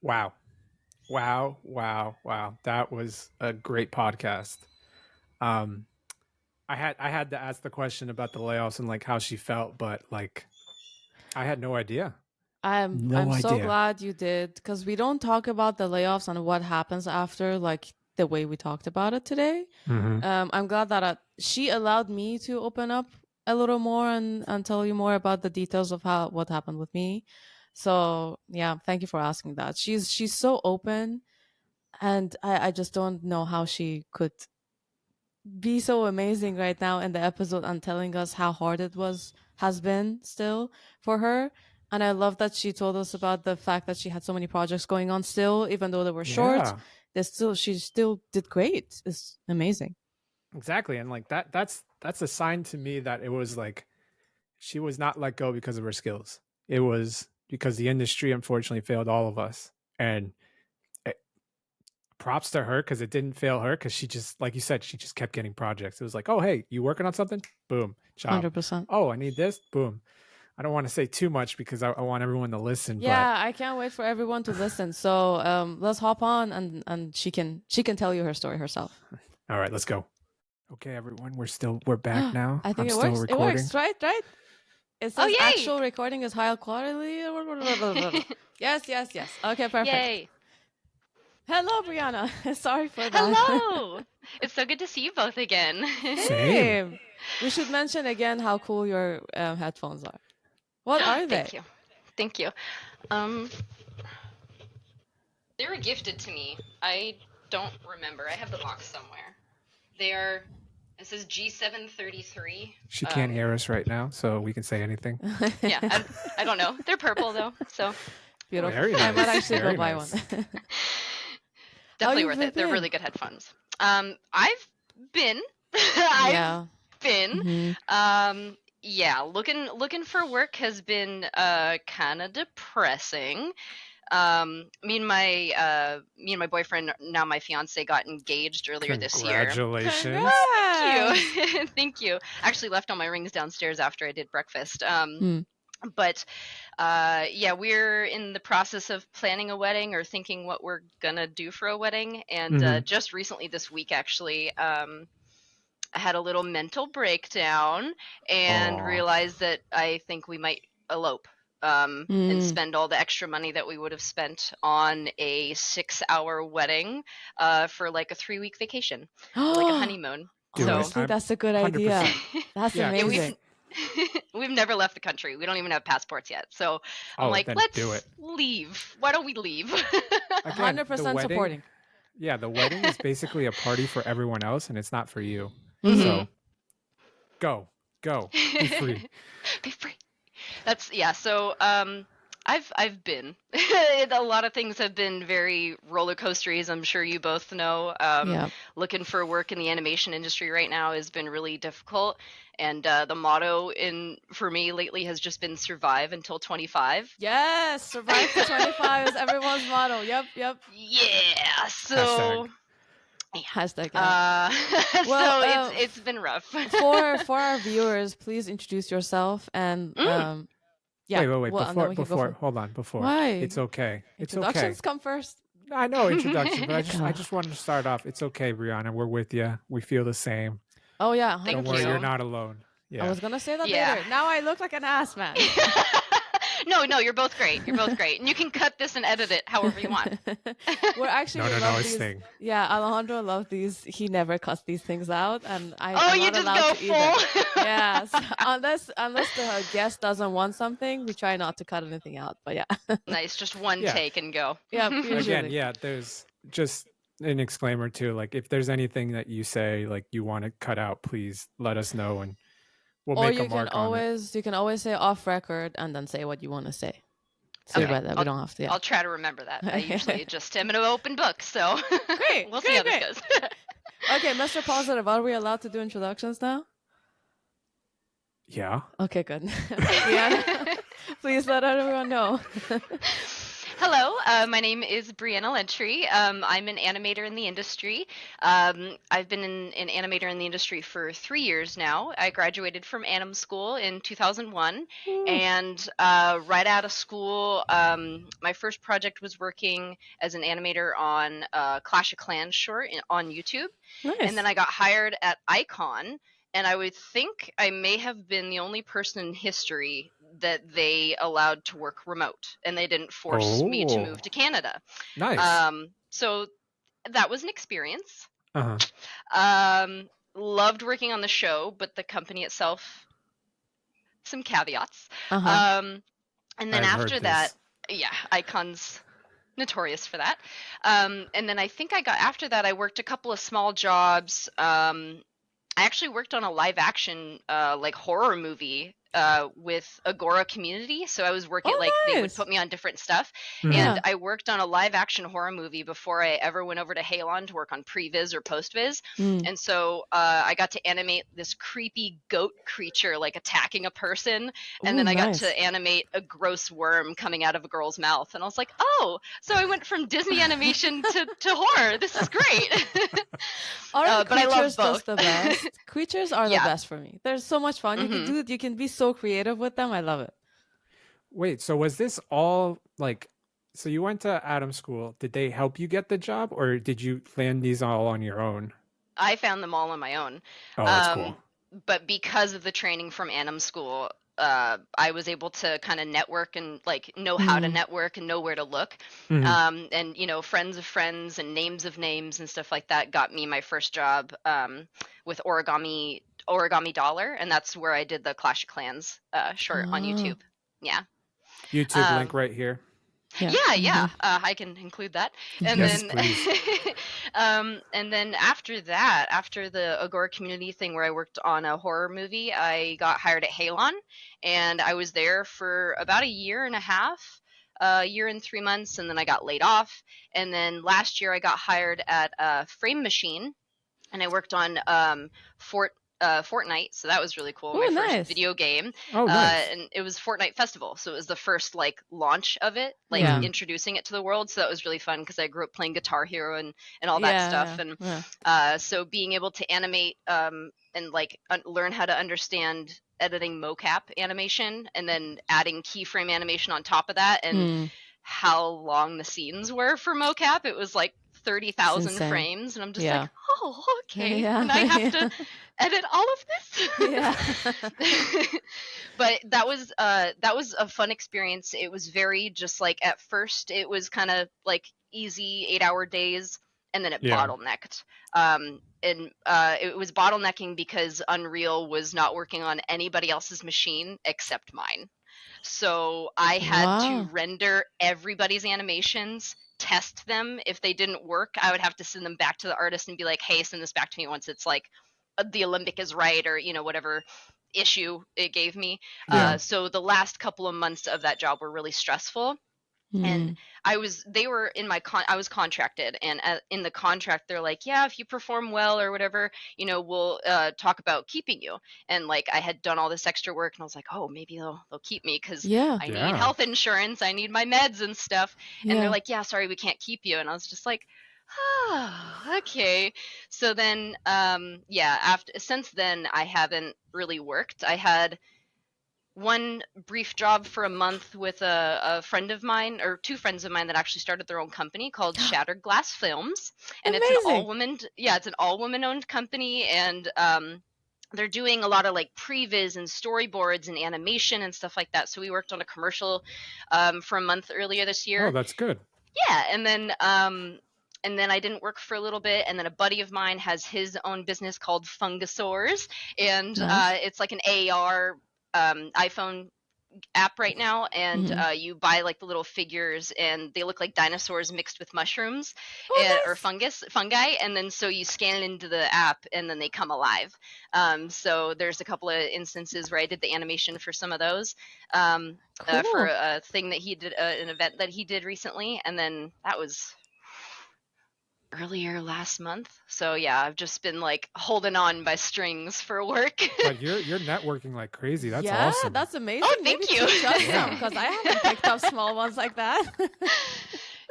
Wow. Wow. Wow. Wow. That was a great podcast. Um, I had to ask the question about the layoffs and like how she felt, but like I had no idea. I'm No so idea. glad you did because we don't talk about the layoffs and what happens after like the way we talked about it today. Mm-hmm. I'm glad that she allowed me to open up a little more and tell you more about the details of what happened with me. So yeah, thank you for asking that. She's so open, and I just don't know how she could be so amazing right now in the episode and telling us how hard it has been still for her. And I love that she told us about the fact that she had so many projects going on still, even though they were short. Yeah. She still did great. It's amazing. Exactly. And like that's a sign to me that it was like she was not let go because of her skills. It was because the industry unfortunately failed all of us. And props to her because it didn't fail her because she just, like you said, she just kept getting projects. It was like, oh, hey, you working on something? Boom, job. 100%. Oh, I need this? Boom. I don't want to say too much because I want everyone to listen, but Yeah, I can't wait for everyone to listen. So let's hop on and she can tell you her story herself. all right, let's go. Okay, everyone, we're back now. I think I'm it still works. It recording. works, right? Right? It Oh, says yay! actual recording is high quality. Yes, yes, yes. Okay, perfect. Yay! Hello, Brianna. Sorry for that. Hello! It's so good to see you both again. Same. We should mention again how cool your headphones are. What are they? Thank you. Thank you. They were gifted to me. I don't remember. I have the box somewhere. It says G733. She can't hear us right now, so we can say anything. Yeah, I don't know. They're purple though, so Beautiful. Very I might nice. actually Very go buy nice. one. definitely you worth it. They're been? really good headphones. I've been. Yeah. been. Yeah, looking for work has been kind of depressing. Me and my boyfriend, now my fiance, got engaged earlier this year. Congratulations. Thank you. Thank you. Actually left all my rings downstairs after I did breakfast. But yeah, we're in the process of planning a wedding or thinking what we're gonna do for a wedding. And just recently this week, actually, I had a little mental breakdown and realized that I think we might elope and spend all the extra money that we would have spent on a 6-hour wedding for like a 3-week vacation, like a honeymoon. Honestly, that's a good idea. 100%. That's Yeah, amazing. We've never left the country. We don't even have passports yet. So I'm like, then let's do it. leave. Why don't we leave? Again, 100% supporting. Yeah, the wedding is basically a party for everyone else, and it's not for you. Mhm. So go, be free. Be free. That's yeah. So I've been a lot of things have been very roller coastery, I'm sure you both know. Yeah. Looking for work in the animation industry right now has been really difficult, and the motto for me lately has just been survive until 25. Yes, survive to 25 is everyone's motto. Yep. Yeah. So Hashtag. so it's been rough. for our viewers, please introduce yourself and yeah. Wait. Before, hold on. Before. Why? It's okay. Introductions come first. I know introduction, but I just wanted to start off. It's okay, Brianna. We're with you. We feel the same. Oh yeah. Don't worry, you're not alone. Yeah. I was gonna say that later. Now I look like an ass man. No, you're both great. You're both great, and you can cut this and edit it however you want. We're actually no, it's thing. Yeah, Alejandro loves these. He never cuts these things out, and I'm you not just allowed go to full. Yes, unless the guest doesn't want something, we try not to cut anything out. But yeah, nice, just one take and go. Yeah, again, yeah. There's just an exclaimer too. Like if there's anything that you say like you want to cut out, please let us know and we'll make a mark on it. You can always say off record and then say what you want to say. So okay. that we don't have to. Yeah. I'll try to remember that. I usually just am an open book, so great. We'll see how this goes. Okay, Mr. Positive, are we allowed to do introductions now? Yeah. Okay, good. Yeah. Please let everyone know. Hello, my name is Brianna Lentry. I'm an animator in the industry. I've been an animator in the industry for 3 years now. I graduated from Anim School in 2001, and right out of school, my first project was working as an animator on Clash of Clans short on YouTube. Nice. And then I got hired at Icon, and I would think I may have been the only person in history that they allowed to work remote, and they didn't force me to move to Canada. Nice. So that was an experience. Uh-huh. Loved working on the show, but the company itself, some caveats. Uh-huh. And then I've after heard that, this. yeah, Icon's notorious for that. And then I think after that, I worked a couple of small jobs. I actually worked on a live action like horror movie with Agora Community. So I was working they would put me on different stuff. And I worked on a live action horror movie before I ever went over to Halon to work on previs or postvis. And so I got to animate this creepy goat creature like attacking a person. And then I got to animate a gross worm coming out of a girl's mouth. And I was like, oh, so I went from Disney animation to horror. This is great. Aren't but I love creatures both. just the best? Creatures are the best for me. They're so much fun. You can be so creative with them. I love it. Wait, so was this all like, so you went to Adam School. Did they help you get the job, or did you land these all on your own? I found them all on my own. Oh, that's cool. But because of the training from Anim School, I was able to kind of network and like know how to network and know where to look. And you know, friends of friends and names of names and stuff like that got me my first job with Origami Dollar, and that's where I did the Clash of Clans short on YouTube. Yeah. YouTube link right here. Yeah. I can include that. And yes, then, please. and then after that, after the Agora Community thing where I worked on a horror movie, I got hired at Halon, and I was there for about a year and a half, a year and 3 months, and then I got laid off. And then last year I got hired at Frame Machine, and I worked on Fortnite, so that was really cool. Ooh, my nice. first video game. Nice. And it was Fortnite Festival, so it was the first like launch of it, like introducing it to the world. So that was really fun because I grew up playing Guitar Hero and all that stuff. And so being able to animate and like learn how to understand editing mocap animation and then adding keyframe animation on top of that, and how long the scenes were for mocap. It was like 30,000 frames, and I'm just like, oh, okay. And I have to edit all of this. But that was a fun experience. It was very just like, at first it was kind of like easy 8-hour days, and then it bottlenecked. And it was bottlenecking because Unreal was not working on anybody else's machine except mine. So I had to render everybody's animations, test them. If they didn't work, I would have to send them back to the artist and be like, hey, send this back to me once it's like the Olympic is right, or, you know, whatever issue it gave me. So the last couple of months of that job were really stressful. And I was contracted, and in the contract they're like, yeah, if you perform well or whatever, you know, we'll talk about keeping you. And like, I had done all this extra work, and I was like, oh, maybe they'll keep me because I need health insurance, I need my meds and stuff. And they're like, yeah, sorry, we can't keep you. And I was just like, oh, okay. So then since then I haven't really worked. I had one brief job for a month with a friend of mine, or two friends of mine, that actually started their own company called Shattered Glass Films. And Amazing. it's an all woman owned company, and they're doing a lot of like previs and storyboards and animation and stuff like that. So we worked on a commercial for a month earlier this year. Oh, that's good. Yeah. And then I didn't work for a little bit, and then a buddy of mine has his own business called Fungosaurs, and it's like an AR iPhone app right now, and you buy like the little figures, and they look like dinosaurs mixed with mushrooms or fungi, and then so you scan it into the app, and then they come alive. So there's a couple of instances where I did the animation for some of those for a thing that he did, an event that he did recently, and then that was earlier last month. So yeah, I've just been like holding on by strings for work. But you're networking like crazy. That's awesome. That's amazing. Oh, thank you. Because I haven't picked up small ones like that.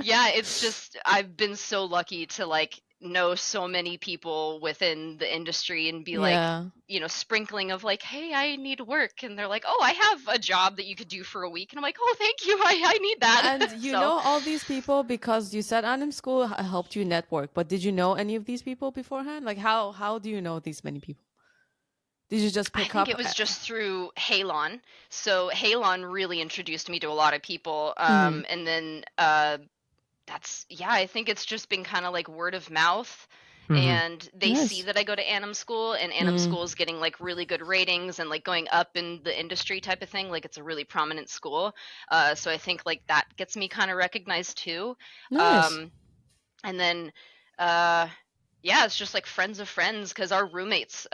Yeah, it's just I've been so lucky to like know so many people within the industry and be like, Yeah. sprinkling of like, hey, I need work, and they're like, oh, I have a job that you could do for a week, and I'm like, oh, thank you, I need that. And you So know all these people because you said Anim School helped you network, but did you know any of these people beforehand? Like how do you know these many people? Did you just I pick think up? it was just through Halon. So Halon really introduced me to a lot of people, Mhm. and then I think it's just been kind of like word of mouth. Mm-hmm. And they see Nice. that I go to Anim School, and Anim Mm. School is getting like really good ratings and like going up in the industry type of thing. Like it's a really prominent school. So I think like that gets me kind of recognized too. Nice. Um, and then, uh, yeah, it's just like friends of friends because our roommates,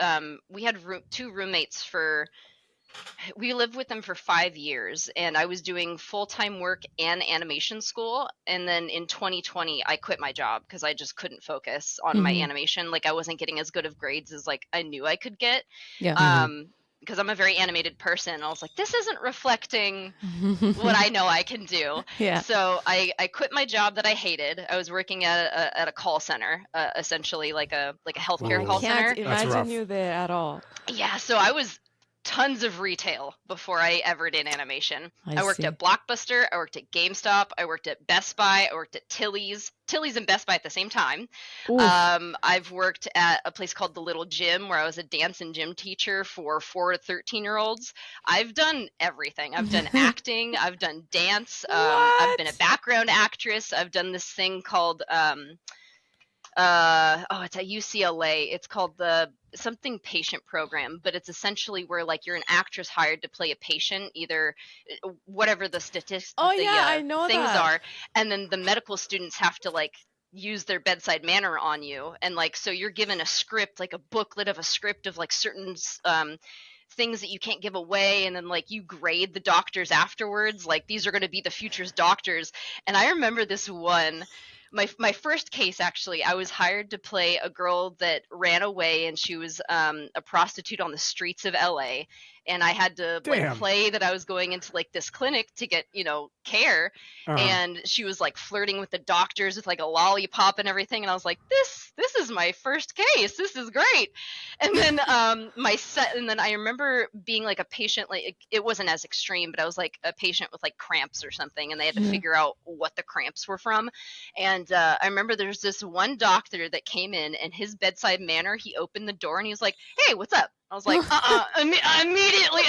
we had two roommates we lived with them for 5 years, and I was doing full-time work and animation school. And then in 2020 I quit my job because I just couldn't focus on my Mhm. animation. Like I wasn't getting as good of grades as like I knew I could get, Yeah. because I'm a very animated person. I was like, this isn't reflecting what I know I can do. Yeah. So I quit my job that I hated. I was working at a call center, essentially like a healthcare I call Ooh, can't center. that's imagine rough. you there at all. Yeah, so I was tons of retail before I ever did animation. I I worked see. at Blockbuster, I worked at GameStop, I worked at Best Buy, I worked at Tilly's and Best Buy at the same time. Oof. I've worked at a place called the Little Gym where I was a dance and gym teacher for 4 to 13-year-olds. I've done everything. I've done acting, I've done dance, I've been a What? background actress, I've done this thing called it's at UCLA. It's called the something patient program, but it's essentially where like you're an actress hired to play a patient, either whatever the Oh the yeah, I know things that. are, and then the medical students have to like use their bedside manner on you, and like so you're given a script, like a booklet of a script of like certain things that you can't give away, and then like you grade the doctors afterwards, like these are going to be the future's doctors. And I remember this one, my first case, actually. I was hired to play a girl that ran away, and she was a prostitute on the streets of LA, and I had to like Damn. play that I was going into like this clinic to get care. Uh-huh. And she was like flirting with the doctors with like a lollipop and everything, and I was like, this is my first case, this is great. And then and then I remember being like a patient, like it wasn't as extreme, but I was like a patient with like cramps or something, and they had to Yeah. figure out what the cramps were from. And I remember there's this one doctor that came in, and his bedside manner, he opened the door and he was like, hey, what's up? I was like, immediately,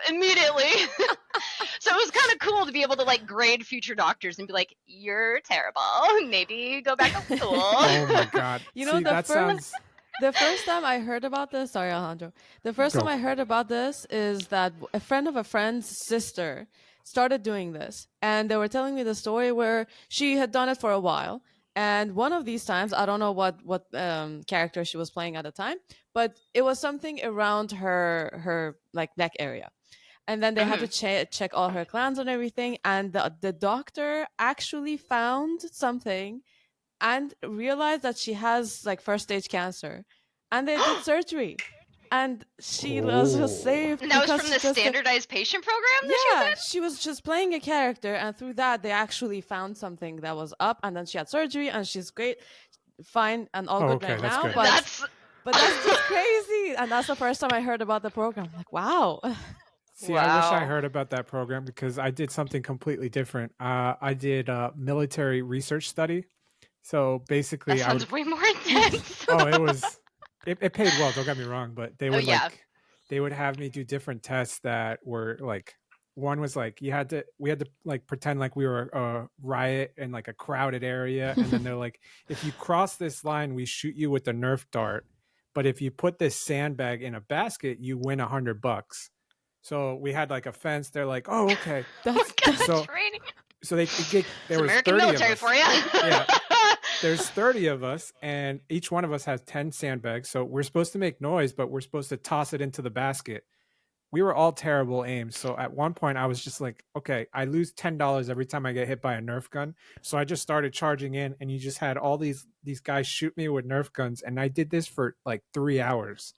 immediately. So it was kind of cool to be able to like grade future doctors and be like, you're terrible, maybe go back to school. Oh my God. You know, See, that sounds. the first time I heard about this, sorry, Alejandro. The first time Go. I heard about this is that a friend of a friend's sister started doing this. And they were telling me the story where she had done it for a while. And one of these times, I don't know what character she was playing at the time, but it was something around her like neck area. And then they had to check all her glands and everything. And the doctor actually found something and realized that she has like first stage cancer, and they did surgery, and she was just Oh. saved And that was because from she the just standardized patient program that she was yeah, in? she was just playing a character, and through that they actually found something that was up, and then she had surgery and she's great, fine and all Oh, good okay, right that's now. good. That's But that's just crazy, and that's the first time I heard about the program. I'm like, wow. See, I wish I wow. heard about that program because I did something completely different. I did a military research study. So That basically, I would. sounds way more intense. Oh, it paid well. Don't get me wrong, but Oh yeah. they would have me do different tests that were like, one was like we had to like pretend like we were a riot in like a crowded area, and then they're like, if you cross this line, we shoot you with a Nerf dart, but if you put this sandbag in a basket, you win $100. So we had like a fence. They're like, oh, okay. That's What kind of So training? so there It's was American 30 of military us. for you. Yeah, there's 30 of us, and each one of us has 10 sandbags. So we're supposed to make noise, but we're supposed to toss it into the basket. We were all terrible aims. So at one point, I was just like, okay, I lose $10 every time I get hit by a Nerf gun. So I just started charging in, and you just had all these guys shoot me with Nerf guns, and I did this for like 3 hours.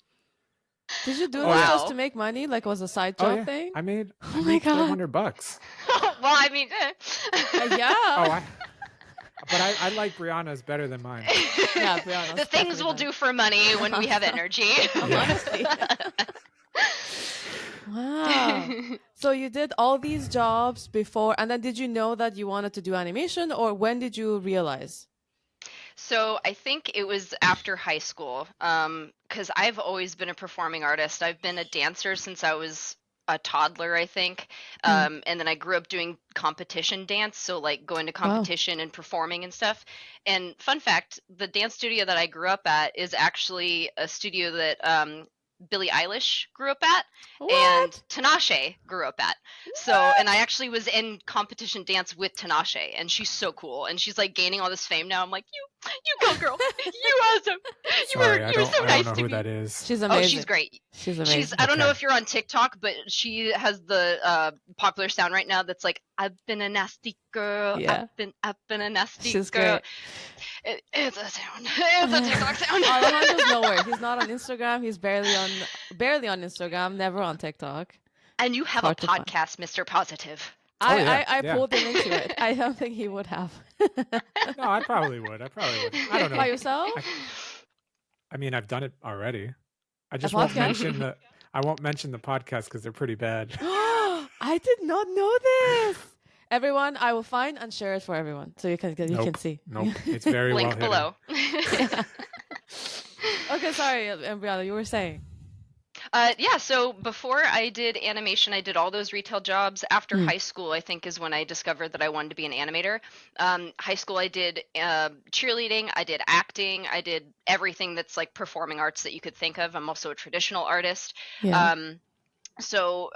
Did you do Oh this yeah, just to Wow. make money, like it was a side oh job yeah. thing? I made Oh my god. $400. Well, I mean, Yeah. Oh, But I like Brianna's better than mine. Yeah, Brianna's The things we'll do for money when we have energy. Honestly. Wow. So you did all these jobs before, and then did you know that you wanted to do animation, or when did you realize? So I think it was after high school, because I've always been a performing artist. I've been a dancer since I was a toddler, I think. And then I grew up doing competition dance, so like going to competition and performing and stuff. And fun fact, the dance studio that I grew up at is actually a studio that Billie Eilish grew up at and What? Tinashe grew up at. So, and I actually was in competition dance with Tinashe, and she's so cool. And she's like gaining all this fame now. I'm like, you go, girl. You awesome. Sorry, I You were so don't nice know to who me. that is. She's amazing. Oh, she's great. She's amazing. I don't know Okay. if you're on TikTok, but she has the popular sound right now that's like, I've been a nasty girl. Yeah. I've been a nasty She's girl. great. It's a sound. It's a TikTok sound. Alejandro's nowhere. He's not on Instagram. He's barely on Instagram, never on TikTok. And you have a hard to find. podcast, Mr. Positive. I pulled him into it. I don't think he would have. No, I probably would. I don't know. By yourself? I mean, I've done it already. I just A won't podcast? mention the podcast because they're pretty bad. I did not know this. Everyone, I will find and share it for everyone so you can see. Nope. It's very well Link hidden. below. Okay, sorry, Brianna, you were saying. Yeah, so before I did animation, I did all those retail jobs. After high school, I think is when I discovered that I wanted to be an animator. High school, I did cheerleading, I did acting, I did everything that's like performing arts that you could think of. I'm also a traditional artist. Yeah. So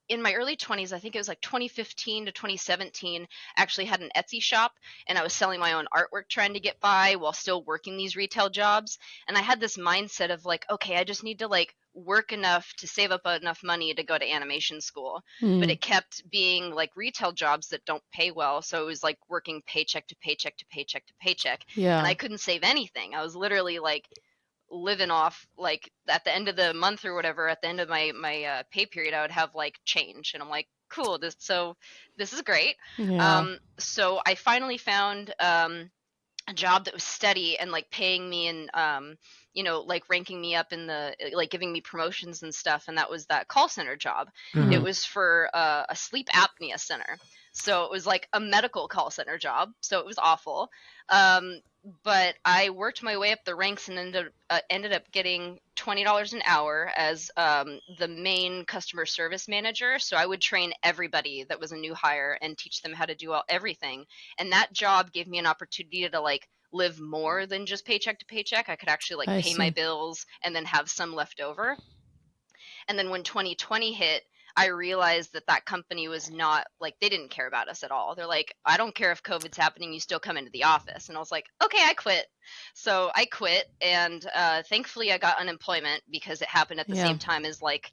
in my early 20s, I think it was like 2015 to 2017, I actually had an Etsy shop and I was selling my own artwork trying to get by while still working these retail jobs. And I had this mindset of like, okay, I just need to like work enough to save up enough money to go to animation school. But it kept being like retail jobs that don't pay well. So it was like working paycheck to paycheck to paycheck to paycheck. Yeah. And I couldn't save anything. I was literally like living off like at the end of the month or whatever, at the end of my pay period, I would have like change, and I'm like, cool, this is great. Yeah. So I finally found a job that was steady and like paying me and like ranking me up in the like giving me promotions and stuff, and that was that call center job. It was for a sleep apnea center, so it was like a medical call center job, so it was awful. But I worked my way up the ranks and ended up getting $20 an hour as the main customer service manager. So I would train everybody that was a new hire and teach them how to do everything. And that job gave me an opportunity to like live more than just paycheck to paycheck. I could actually like pay my bills and then have some left over. And then when 2020 hit, I realized that company was not like, they didn't care about us at all. They're like, I don't care if COVID's happening, you still come into the office. And I was like, okay, I quit. So I quit, and thankfully I got unemployment because it happened at the same time as like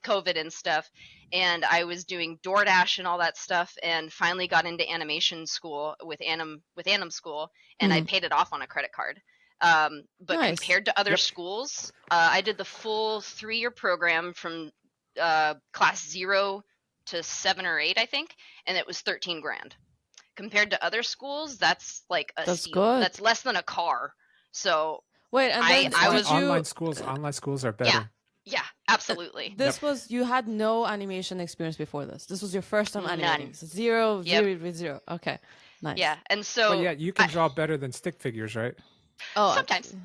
COVID and stuff. And I was doing DoorDash and all that stuff, and finally got into animation school with Anim School, and I paid it off on a credit card. But compared to other schools, I did the full 3-year program from class 0 to 7 or 8, I think, and it was 13 grand. Compared to other schools, that's like that's steal. Good. That's less than a car. So wait, and then I was online schools are better. Yeah, absolutely. This was, you had no animation experience before this. This was your first time animating. Zero. Okay, nice. Yeah, and so. But yeah, you can draw better than stick figures, right? Oh, sometimes.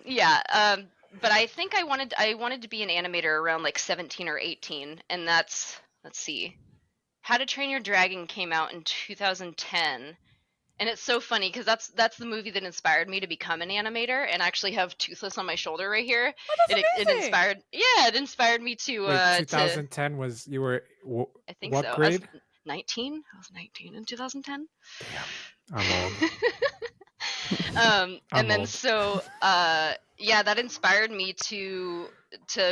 Yeah. But I think I wanted to be an animator around like 17 or 18, and let's see, How to Train Your Dragon came out in 2010. And it's so funny because that's the movie that inspired me to become an animator, and I actually have Toothless on my shoulder right here. Oh, that's amazing. It inspired me to. Wait, 2010 was, you were I think what so. grade? I was 19. I was 19 in 2010. Damn, I'm old. And then so that inspired me to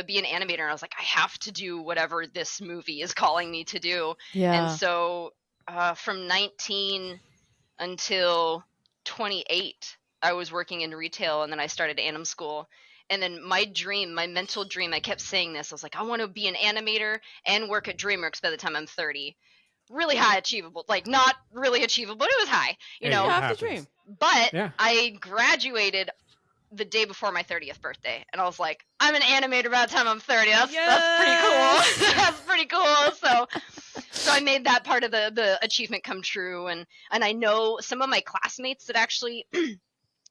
be an animator, and I was like, I have to do whatever this movie is calling me to do. Yeah. And so from 19 until 28, I was working in retail, and then I started Anim School. And then my mental dream, I kept saying this, I was like, I want to be an animator and work at DreamWorks by the time I'm 30. really high achievable, like not really achievable, but it was high, you Hey, know. You it have to happens. dream. But Yeah. I graduated the day before my 30th birthday, and I was like, I'm an animator by the time I'm 30. That's pretty Yes! cool. That's pretty cool. So I made that part of the achievement come true, and I know some of my classmates that actually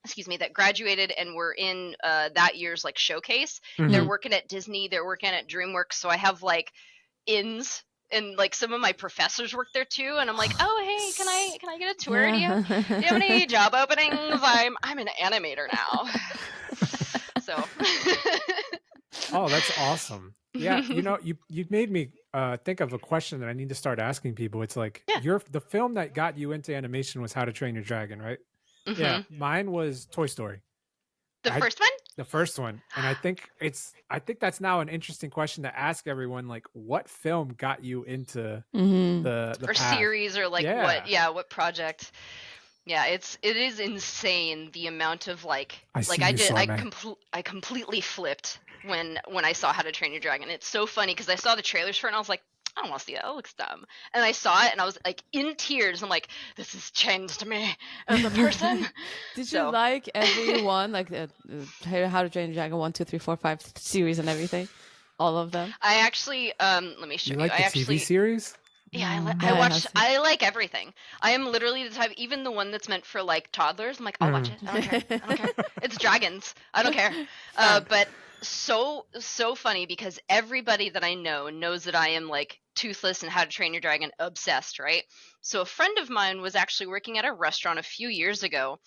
excuse me, that graduated and were in that year's like showcase. They're Mhm. working at Disney, they're working at DreamWorks, so I have like ins, and like some of my professors work there too, and I'm like, oh hey, can I get a tour? Do you Yeah. have any job openings? I'm an animator now. So Oh, that's awesome. Yeah, you know, you made me think of a question that I need to start asking people. It's like yeah. the film that got you into animation was How to Train Your Dragon, right? Yeah, Hmm. mine was Toy Story. The I first one? The first one, and I think that's now an interesting question to ask everyone. Like, what film got you into Hmm. the Or path? series, or like what? Yeah, Yeah, what project? Yeah, it is insane the amount of like I see I you, did Soime. I completely flipped when I saw How to Train Your Dragon. It's so funny because I saw the trailers for it and I was like, I don't want to see that. That looks dumb. And I saw it and I was like in tears. I'm like, this has changed me as a person. Did you So like everyone, like How to Train Your Dragon 1, 2, 3, 4, 5 series and everything? All of them? I actually let me show You you. like the TV series? Yeah, I Yeah, I have watched. seen. I like everything. I am literally the type, even the one that's meant for like toddlers. I'm like, I'll watch Mhm. it. I don't care. I don't care. It's dragons. I don't care. Fun. But so funny because everybody that I know knows that I am like Toothless and How to Train Your Dragon obsessed, right? So a friend of mine was actually working at a restaurant a few years ago,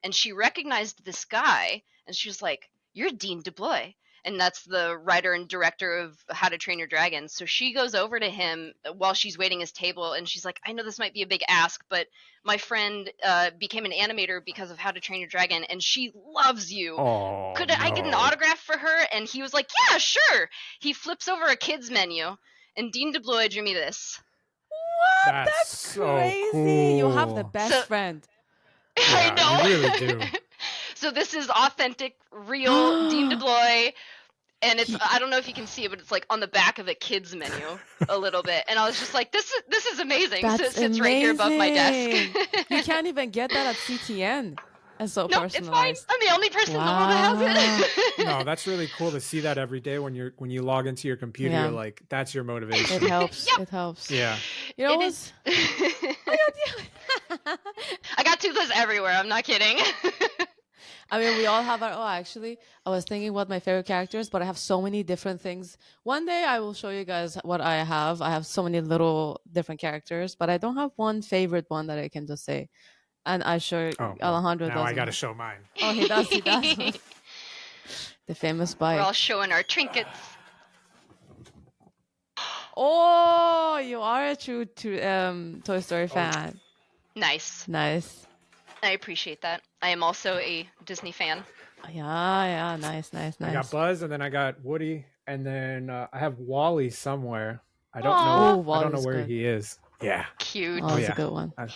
and she recognized this guy, and she was like, "You're Dean DeBlois." And that's the writer and director of How to Train Your Dragon. So she goes over to him while she's waiting his table, and she's like, "I know this might be a big ask, but my friend became an animator because of How to Train Your Dragon, and she loves you. Oh Could I get an no, autograph for her?" And he was like, "Yeah, sure." He flips over a kids menu, and Dean DeBlois drew me this. What? that's That's so crazy. You have the cool. So best friend. I Yeah, you really do. know. So this is authentic, real Dean he, DeBlois. And it's, I don't know if you can see it, but it's like on the back of a kids menu a little bit, and I was just like, this is amazing. So it that's sits right here above my desk. amazing. You can't even get that at CTN. It's so Nope, it's fine. personalized. I'm the only person in the world Wow. that has No, it. that's really cool to see that every day when you log into your computer. Yeah. You're like, that's your It motivation. helps. Yep. It helps. Yeah. You know It what's? is. I got you. I got toothless everywhere. I'm not kidding. I mean, we all have our. Oh, actually, I was thinking what my favorite characters, but I have so many different things. One day I will show you guys what I have. I have so many little different characters, but I don't have one favorite one that I can just say. And I sure Oh well, Alejandro now I doesn't got to have. show mine. Oh, he does. He does. The famous We're all bike. showing our trinkets. Oh, you are a true Toy Story Oh, fan. Nice. Nice. I appreciate that. I am also a Disney fan. Yeah, nice, nice, I got nice. Buzz, and then I got Woody, and then I have Wally somewhere. I don't Aw, know. Oh, I don't know Wally's where good. he is. Yeah. cute. Oh, Oh that's a yeah. good one. I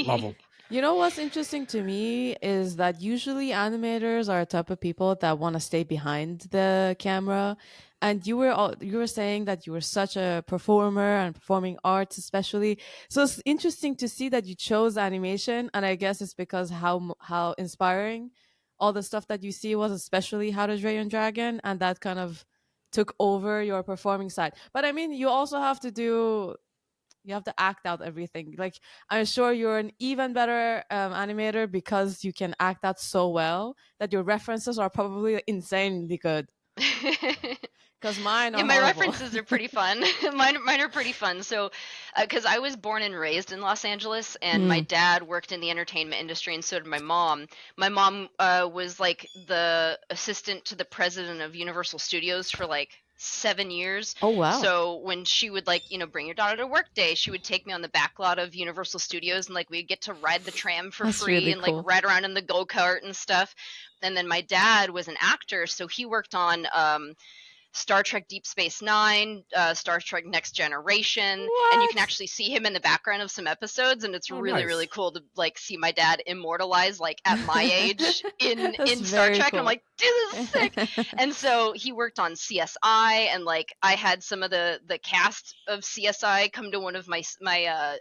love him. You know what's interesting to me is that usually animators are a type of people that want to stay behind the camera. And you were saying that you were such a performer and performing arts especially. So it's interesting to see that you chose animation, and I guess it's because how inspiring all the stuff that you see was, especially How to Train Your Dragon, and that kind of took over your performing side. But I mean, you have to act out everything. Like, I'm sure you're an even better animator because you can act out so well that your references are probably insanely good. Because mine Yeah, are my horrible. references are pretty fun. Mine are pretty fun. So, because I was born and raised in Los Angeles, and my Mm. dad worked in the entertainment industry, and so did my mom. My mom was like the assistant to the president of Universal Studios for like 7 years. Oh wow, So when she would like, bring your daughter to work day, she would take me on the back lot of Universal Studios, and like we'd get to ride the tram for that's free really and like cool. ride around in the go kart and stuff. And then my dad was an actor, so he worked on Star Trek Deep Space Nine, Star Trek Next Generation, What? and you can actually see him in the background of some episodes, and it's really, really cool to like see my dad immortalized like at my age in Star Trek. Cool. And I'm like, dude, this is sick. And so he worked on CSI, and like I had some of the cast of CSI come to one of my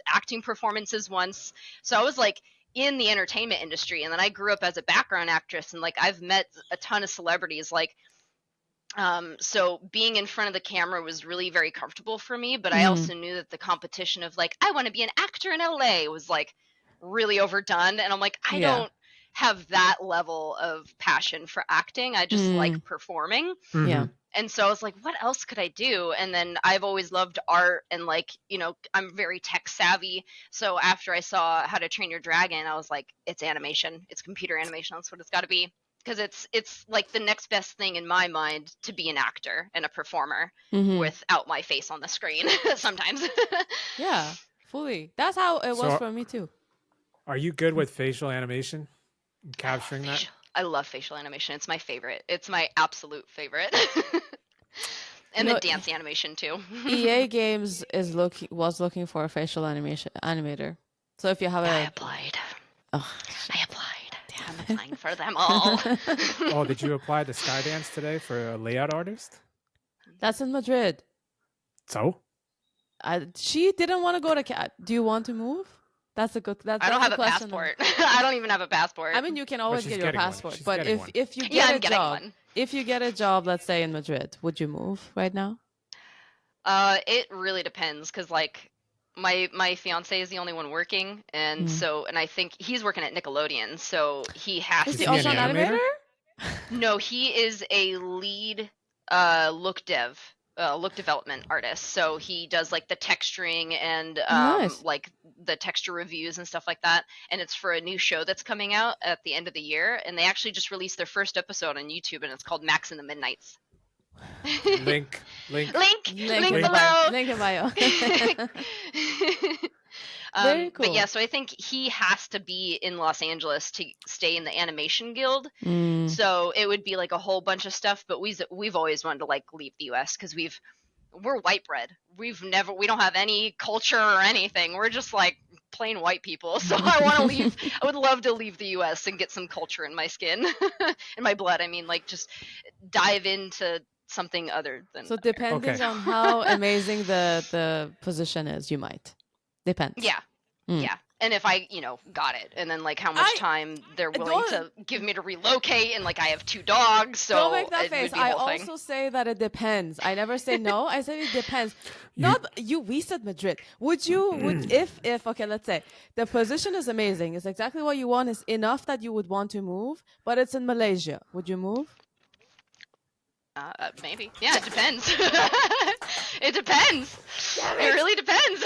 acting performances once. So I was like in the entertainment industry, and then I grew up as a background actress, and like I've met a ton of celebrities, like so being in front of the camera was really very comfortable for me, but I also knew that the competition of like I want to be an actor in LA was like really overdone, and I'm like I don't have that level of passion for acting. I just like performing. Yeah. And so I was like, what else could I do? And then I've always loved art, and like, you know, I'm very tech savvy. So after I saw How to Train Your Dragon, I was like, it's animation. It's computer animation. That's what it's got to be. Because it's like the next best thing in my mind to be an actor and a performer without my face on the screen sometimes. Yeah, fully. That's how it was for me too. Are you good with facial animation? Capturing that? I love facial animation. It's my favorite. It's my absolute favorite. And the dance animation too. EA Games was looking for a facial animation animator. So if you have I applied. I'm applying for them all. Oh, did you apply to Skydance today for a layout artist? That's in Madrid. So? She didn't want to go to do you want to move? That's a good. That's I don't have a passport. I don't even have a passport. I mean, you can always get your passport, but if you I'm get a job, if you get a job, let's say in Madrid, would you move right now? It really depends, because like my fiance is the only one working, and so I think he's working at Nickelodeon, so he has. Is he also an animator? No, he is a lead look development artist. So he does like the texturing and like the texture reviews and stuff like that. And it's for a new show that's coming out at the end of the year. And they actually just released their first episode on YouTube, and it's called Max in the Midnights. Link below. Link in bio. Very cool. But yeah, so I think he has to be in Los Angeles to stay in the animation guild. So it would be like a whole bunch of stuff, but we've always wanted to like leave the US, because we're white bread. We don't have any culture or anything. We're just like plain white people. So I want to leave. I would love to leave the US and get some culture in my skin, in my blood. I mean, like just dive into something other than. So depending on how amazing the position is, you might. Depends. Yeah. Yeah. And if I, got it, and then like how much time they're willing to give me to relocate, and like I have 2 dogs, so don't make that face. I also say that it depends. I never say no. I said it depends. Not you. We said Madrid. Would if okay, let's say the position is amazing. It's exactly what you want. Is enough that you would want to move, but it's in Malaysia. Would you move? Maybe. Yeah, it depends. It depends. It really depends.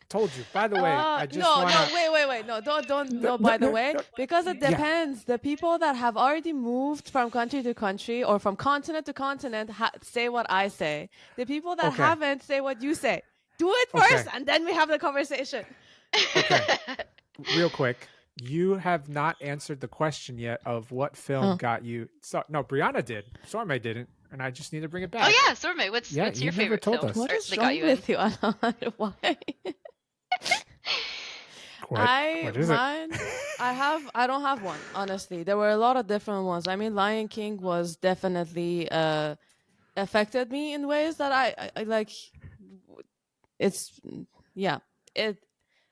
Told you. By the way, I just wait. No, don't. No, by the way, because it depends. The people that have already moved from country to country or from continent to continent say what I say. The people that haven't say what you say. Do it first, and then we have the conversation. Okay. Real quick. You have not answered the question yet of what film got you. No, Brianna did. Sorme didn't, and I just need to bring it back. Oh yeah, Sorme. What's your favorite film? What is wrong with you? I don't know why. What is it? I don't have one, honestly. There were a lot of different ones. I mean, Lion King was definitely affected me in ways that I like.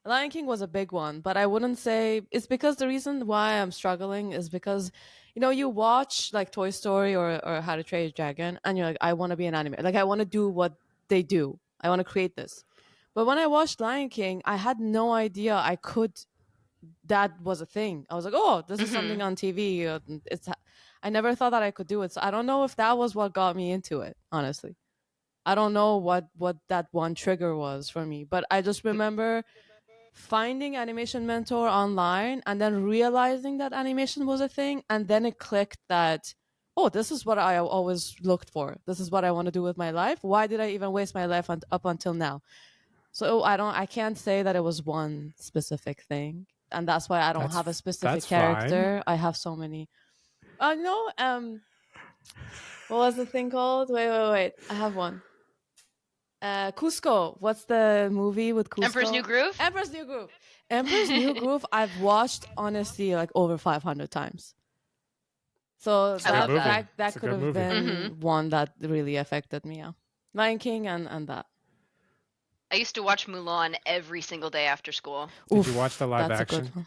Lion King was a big one, but I wouldn't say it's because the reason why I'm struggling is because, you watch like Toy Story or How to Train Your Dragon, and you're like, I want to be an animator. Like, I want to do what they do. I want to create this. But when I watched Lion King, I had no idea that was a thing. I was like, oh, this is something on TV. I never thought that I could do it. So I don't know if that was what got me into it, honestly. I don't know what that one trigger was for me, but I just remember finding Animation Mentor online and then realizing that animation was a thing, and then it clicked that, oh, this is what I always looked for. This is what I want to do with my life. Why did I even waste my life up until now? So I can't say that it was one specific thing, and that's why I don't have a specific character. Fine. I have so many. What was the thing called? Wait. I have one. Cusco. What's the movie with Cusco? Emperor's New Groove? Emperor's New Groove. Emperor's New Groove, I've watched, honestly, like over 500 times. So I love that It's a could good have movie. been one that really affected me. Yeah. Lion King and that. I used to watch Mulan every single day after school. Did you watch the live that's action? A good one.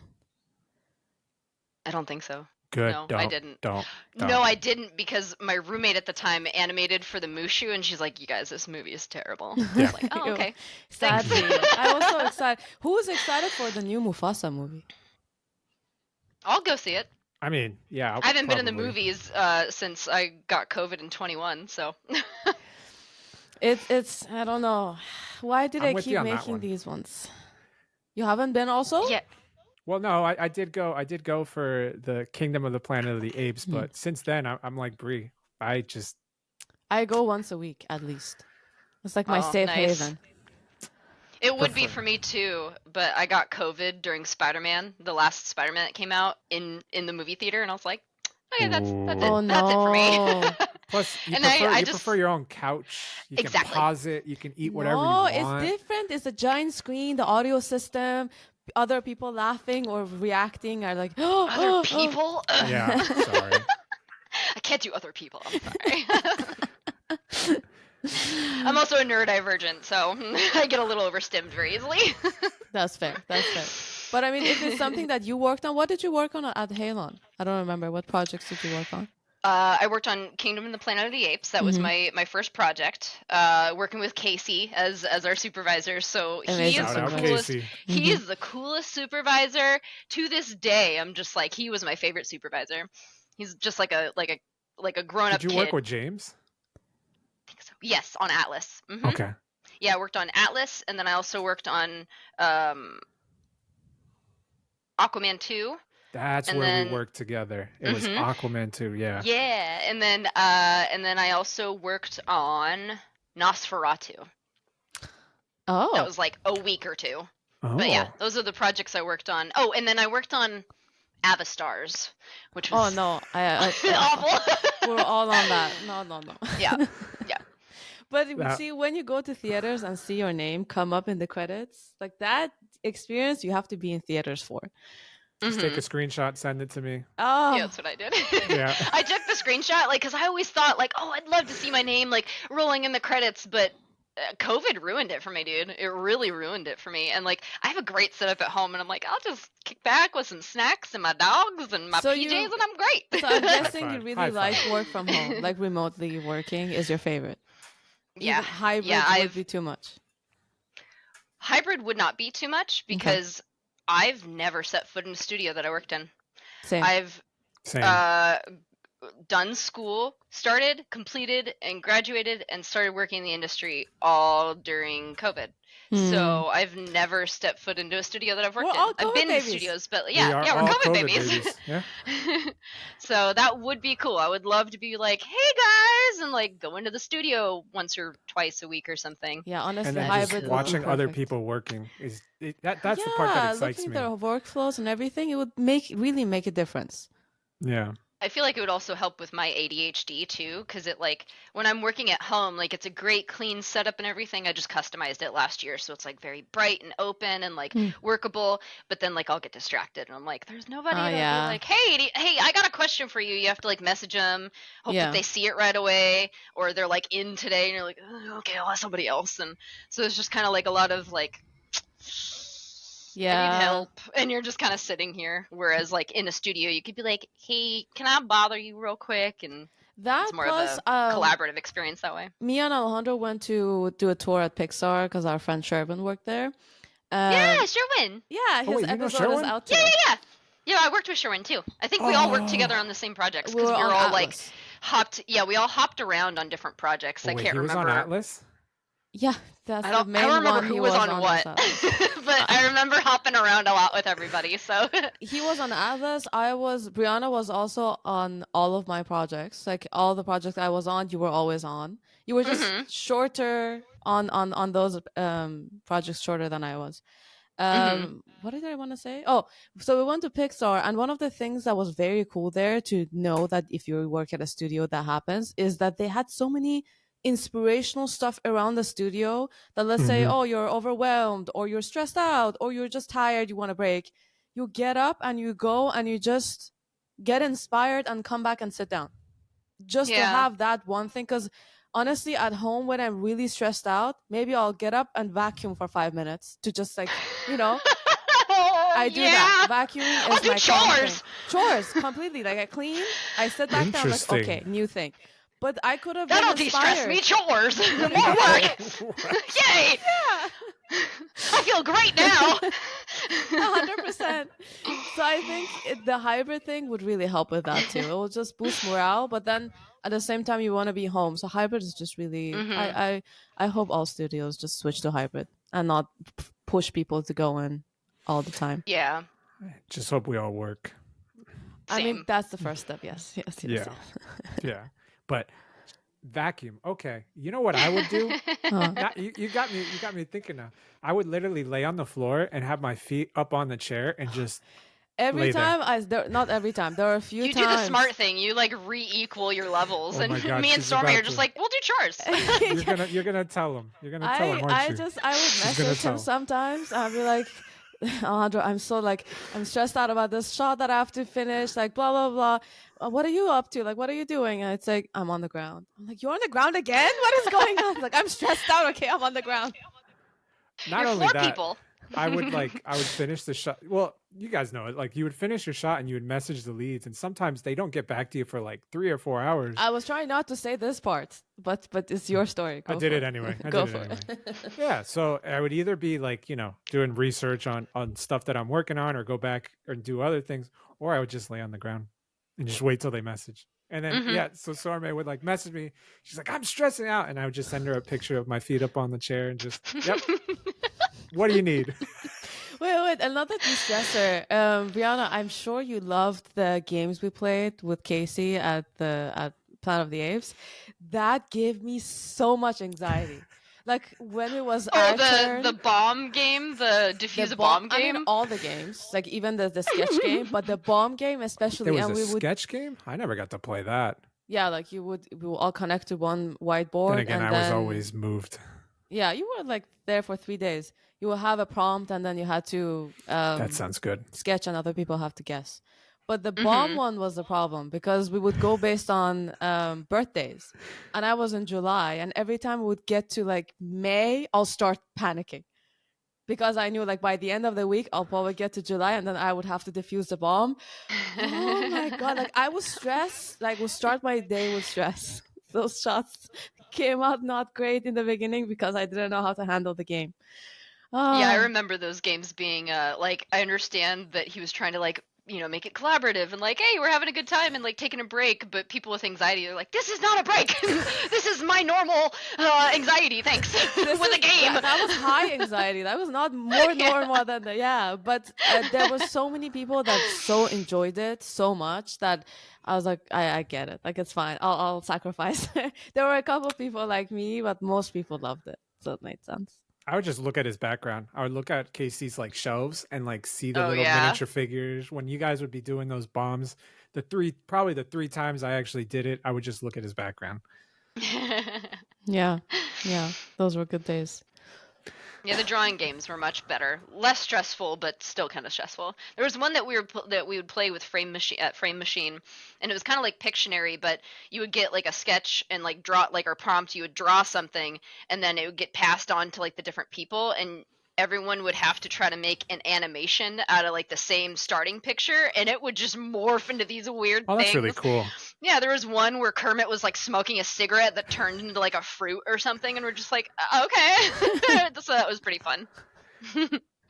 I don't think so. Good. No, don't, I didn't. Don't. No, I didn't, because my roommate at the time animated for the Mushu, and she's like, "You guys, this movie is terrible." I was like, "Oh, okay." Sadly, I was so excited. Who was excited for the new Mufasa movie? I'll go see it. I mean, yeah. I haven't been in the movies since I got COVID in 21, so. It's I don't know. Why did I keep on that making one. these ones? You haven't been also? Yeah. Well, no, I did go. I did go for the Kingdom of the Planet of the Apes, but since then, I'm like Brie. I go once a week at least. It's like my safe haven. It would be for me too, but I got COVID during Spider-Man, the last Spider-Man that came out in the movie theater, and I was like, okay, that's it. Oh, no. That's it for me. Plus, you And prefer, I you just prefer your own couch. You can pause it. You can eat whatever you want. No, it's different. It's a giant screen, the audio system, other people laughing or reacting are like, other people? Yeah, sorry. I can't do other people. I'm sorry. I'm also a neurodivergent, so I get a little overstimmed very easily. That's fair. But I mean, if it's something that you worked on, what did you work on at Halon? I don't remember. What projects did you work on? I worked on Kingdom and the Planet of the Apes. That was my first project. Working with Casey as our supervisor. So he is the coolest. He is the coolest supervisor to this day. I'm just like, he was my favorite supervisor. He's just like a grown up kid. Did you work with James? I think so. Yes, on Atlas. Mm-hmm. Okay. Yeah, I worked on Atlas, and then I also worked on Aquaman 2. That's where we worked together. It was Aquaman 2, yeah. Yeah, and then I also worked on Nosferatu. Oh. That was like a week or two. Oh. But yeah, those are the projects I worked on. Oh, and then I worked on Avastars, which was awful. We're all on that. No. Yeah. But see, when you go to theaters and see your name come up in the credits, like that experience you have to be in theaters for. Just take a screenshot, send it to me. Oh, yeah, that's what I did. Yeah, I took the screenshot, like, because I always thought, like, oh, I'd love to see my name, like, rolling in the credits, but COVID ruined it for me, dude. It really ruined it for me. And, like, I have a great setup at home, and I'm like, I'll just kick back with some snacks and my dogs and my PJs, and I'm great. So I'm guessing you really like work from home, like remotely working is your favorite. Yeah. Even hybrid would be too much. Hybrid would not be too much because I've never set foot in a studio that I worked in. Same. I've done school, started, completed, and graduated, and started working in the industry all during COVID. So I've never stepped foot into a studio that I've worked in. I've been in studios, but we're COVID babies. Yeah. So that would be cool. I would love to be like, hey guys, and like go into the studio once or twice a week or something. Yeah, honestly, and then hybrid just watching other people working that's the part that excites me. Looking at their workflows and everything, it would really make a difference. Yeah. I feel like it would also help with my ADHD too, because it like when I'm working at home, like it's a great clean setup and everything. I just customized it last year, so it's like very bright and open and like workable. But then like I'll get distracted and I'm like, there's nobody to be like, hey, I got a question for you. You have to like message them, hope that they see it right away, or they're like in today, and you're like, okay, I'll ask somebody else. And so it's just kind of like a lot of like. I need help, and you're just kind of sitting here. Whereas, like in a studio, you could be like, "Hey, can I bother you real quick?" And it's more of a collaborative experience that way. Me and Alejandro went to do a tour at Pixar because our friend Sherwin worked there. Yeah, Sherwin. Yeah, his episode is out too. Yeah, I worked with Sherwin too. I think we all worked together on the same projects because we were all like hopped. Yeah, we all hopped around on different projects. I can't remember. He was on Atlas. Yeah, that's I don't remember who was on what, but I remember hopping around a lot with everybody. So he was on Atlas. Brianna was also on all of my projects. Like all the projects I was on, you were always on. You were just shorter on those projects, shorter than I was. What did I want to say? Oh, so we went to Pixar, and one of the things that was very cool there to know that if you work at a studio that happens is that they had so many inspirational stuff around the studio that, let's say, Mhm. oh, you're overwhelmed or you're stressed out or you're just tired, you want a break, you get up and you go and you just get inspired and come back and sit down just to Yeah. have that one thing. Because honestly, at home when I'm really stressed out, maybe I'll get up and vacuum for 5 minutes to just, like, you know, I do that. Yeah. Vacuuming I'll is do my calm thing. chores. Chores completely. Like, I clean, I sit back down, I'm like, Interesting. okay, new thing. But I could have been That'll de-stress inspired. me. Chores. More Exactly. work. What? Yay. Yeah. I feel great now. 100%. So I think the hybrid thing would really help with that too. It will just boost morale, but then at the same time you want to be home. So hybrid is just really. Mhm. I hope all studios just switch to hybrid and not push people to go in all the time. Yeah. Just hope we all work. I mean, Same. that's the first step. Yes, yes, yes. Yeah. Yeah. But vacuum. Okay. You know what I would do? Huh. You got me thinking now. I would literally lay on the floor and have my feet up on the chair and just Every lay there. time, not every time. There are a few You times. do the smart thing. You like re-equal your levels, Oh and my God, me and she's Stormy about are just to. like, we'll do chores. You're gonna tell him. You're gonna tell him, aren't I you? just I would She's gonna message him tell. sometimes. I'll be like, Alejandro, I'm so like I'm stressed out about this shot that I have to finish. Like blah blah blah. What are you up to? Like what are you doing? And it's like I'm on the ground. I'm like, you're on the ground again? What is going on? Like I'm stressed out. Okay, I'm on the ground. Not You're only floor that, people. I would finish the shot. Well, you guys know it. Like you would finish your shot and you would message the leads, and sometimes they don't get back to you for like 3 or 4 hours. I was trying not to say this part, but it's your story. I did it anyway. Go for it. Yeah, so I would either be like, doing research on stuff that I'm working on, or go back and do other things, or I would just lay on the ground and just wait till they message. And then Mhm. so Sorme would like message me. She's like, I'm stressing out, and I would just send her a picture of my feet up on the chair and just, yep. What do you need? Wait, another de-stressor. Brianna, I'm sure you loved the games we played with Casey at Planet of the Apes. That gave me so much anxiety. Like when it was Oh, our the turn, bomb game, the defuse a bomb I mean, game. all the games, like even the sketch game, but the bomb game especially. There was and a we would, sketch game? I never got to play that. yeah, like we would all connect to one whiteboard. Then again, and I was then, always moved. yeah, you were like there for 3 days. You will have a prompt, and then you had to That sounds good. sketch, and other people have to guess. But the bomb one was the problem because we would go based on birthdays, and I was in July, and every time we would get to like May, I'll start panicking because I knew like by the end of the week I'll probably get to July, and then I would have to defuse the bomb. Oh my god! Like I was stressed. Like would start my day with stress. Those shots came out not great in the beginning because I didn't know how to handle the game. Yeah, I Oh. remember those games being like, I understand that he was trying to like, make it collaborative and like, hey, we're having a good time and like taking a break, but people with anxiety are like, this is not a break. This is my normal anxiety, thanks. With a game. That was high anxiety. That was not more normal than the, yeah. But there were so many people that so enjoyed it so much that I was like, I get it. Like, it's fine. I'll sacrifice. There were a couple of people like me, but most people loved it. So it made sense. I would just look at his background. I would look at Casey's like shelves and like see the Oh, little yeah. miniature figures. When you guys would be doing those bombs, probably the 3 times I actually did it, I would just look at his background. Yeah. Those were good days. Yeah, the drawing games were much better, less stressful, but still kind of stressful. There was one that we would play with Frame Machine, and it was kind of like Pictionary, but you would get like a sketch and like draw like or prompt. You would draw something, and then it would get passed on to like the different people, and everyone would have to try to make an animation out of like the same starting picture, and it would just morph into these weird Oh, that's things. really cool. Yeah, there was one where Kermit was like smoking a cigarette that turned into like a fruit or something, and we're just like, okay. So that was pretty fun.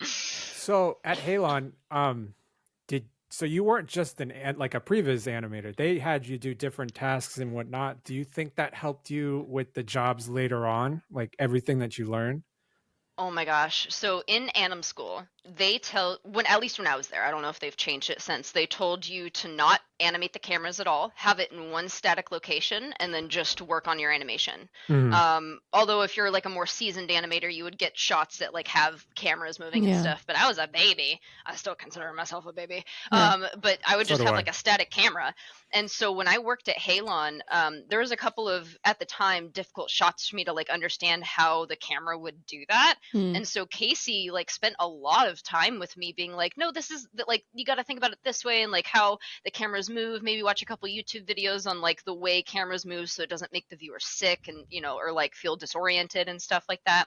So at Halon, so you weren't just like a previs animator. They had you do different tasks and whatnot. Do you think that helped you with the jobs later on, like everything that you learned? Oh my gosh. So in Anim School, they at least when I was there, I don't know if they've changed it since, they told you to not animate the cameras at all, have it in one static location, and then just work on your animation. Although if you're like a more seasoned animator, you would get shots that like have cameras moving and stuff. But I was a baby. I still consider myself a baby. But I would just have like a static camera. And so when I worked at Halon, there was a couple of, at the time, difficult shots for me to like understand how the camera would do that. And so Casey like spent a lot of time with me being like, no, this is like, you got to think about it this way, and like how the cameras move. Maybe watch a couple YouTube videos on like the way cameras move so it doesn't make the viewer sick and, you know, or like feel disoriented and stuff like that.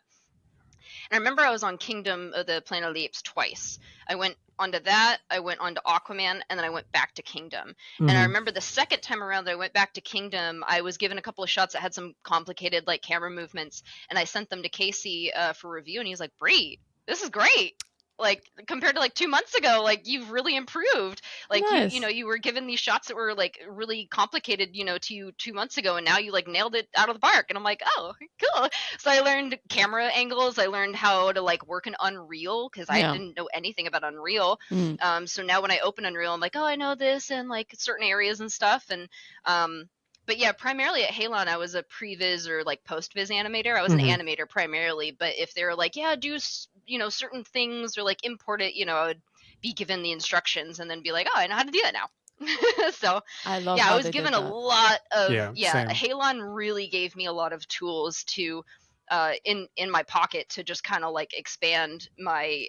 And I remember I was on Kingdom of the Planet of the Apes twice. I went onto that, I went onto Aquaman, and then I went back to Kingdom. And I remember the second time around that I went back to Kingdom, I was given a couple of shots that had some complicated like camera movements, and I sent them to Casey for review, and he's like, "Bree, this is great. Like compared to like 2 months ago, like you've really improved. Like you know, you were given these shots that were like really complicated, you know, to you 2 months ago, and now you like nailed it out of the park." And I'm like, "Oh, cool." So I learned camera angles. I learned how to like work in Unreal because I didn't know anything about Unreal. So now when I open Unreal, I'm like, "Oh, I know this and like certain areas and stuff." And but yeah, primarily at Halon, I was a previs or like post-viz animator. I was an animator primarily, but if they were like, yeah, do, you know, certain things or like import it, you know, I would be given the instructions and then be like, oh, I know how to do that now. So I love yeah, how I was they given did a that. lot of, same. Halon really gave me a lot of tools to, in my pocket to just kind of like expand my,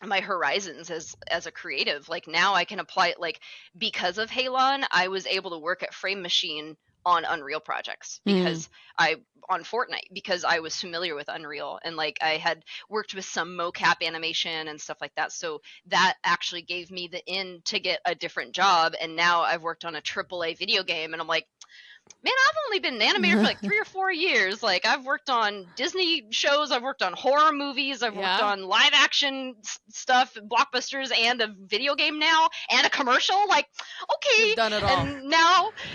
my horizons as a creative. Like now I can apply it, like because of Halon, I was able to work at Frame Machine on Unreal projects because on Fortnite, because I was familiar with Unreal and like I had worked with some mocap animation and stuff like that. So that actually gave me the in to get a different job. And now I've worked on a AAA video game and I'm like, man, I've only been an animator for like 3 or 4 years. Like I've worked on Disney shows, I've worked on horror movies, I've worked on live action stuff, blockbusters, and a video game now, and a commercial. Like, okay, you've done it all.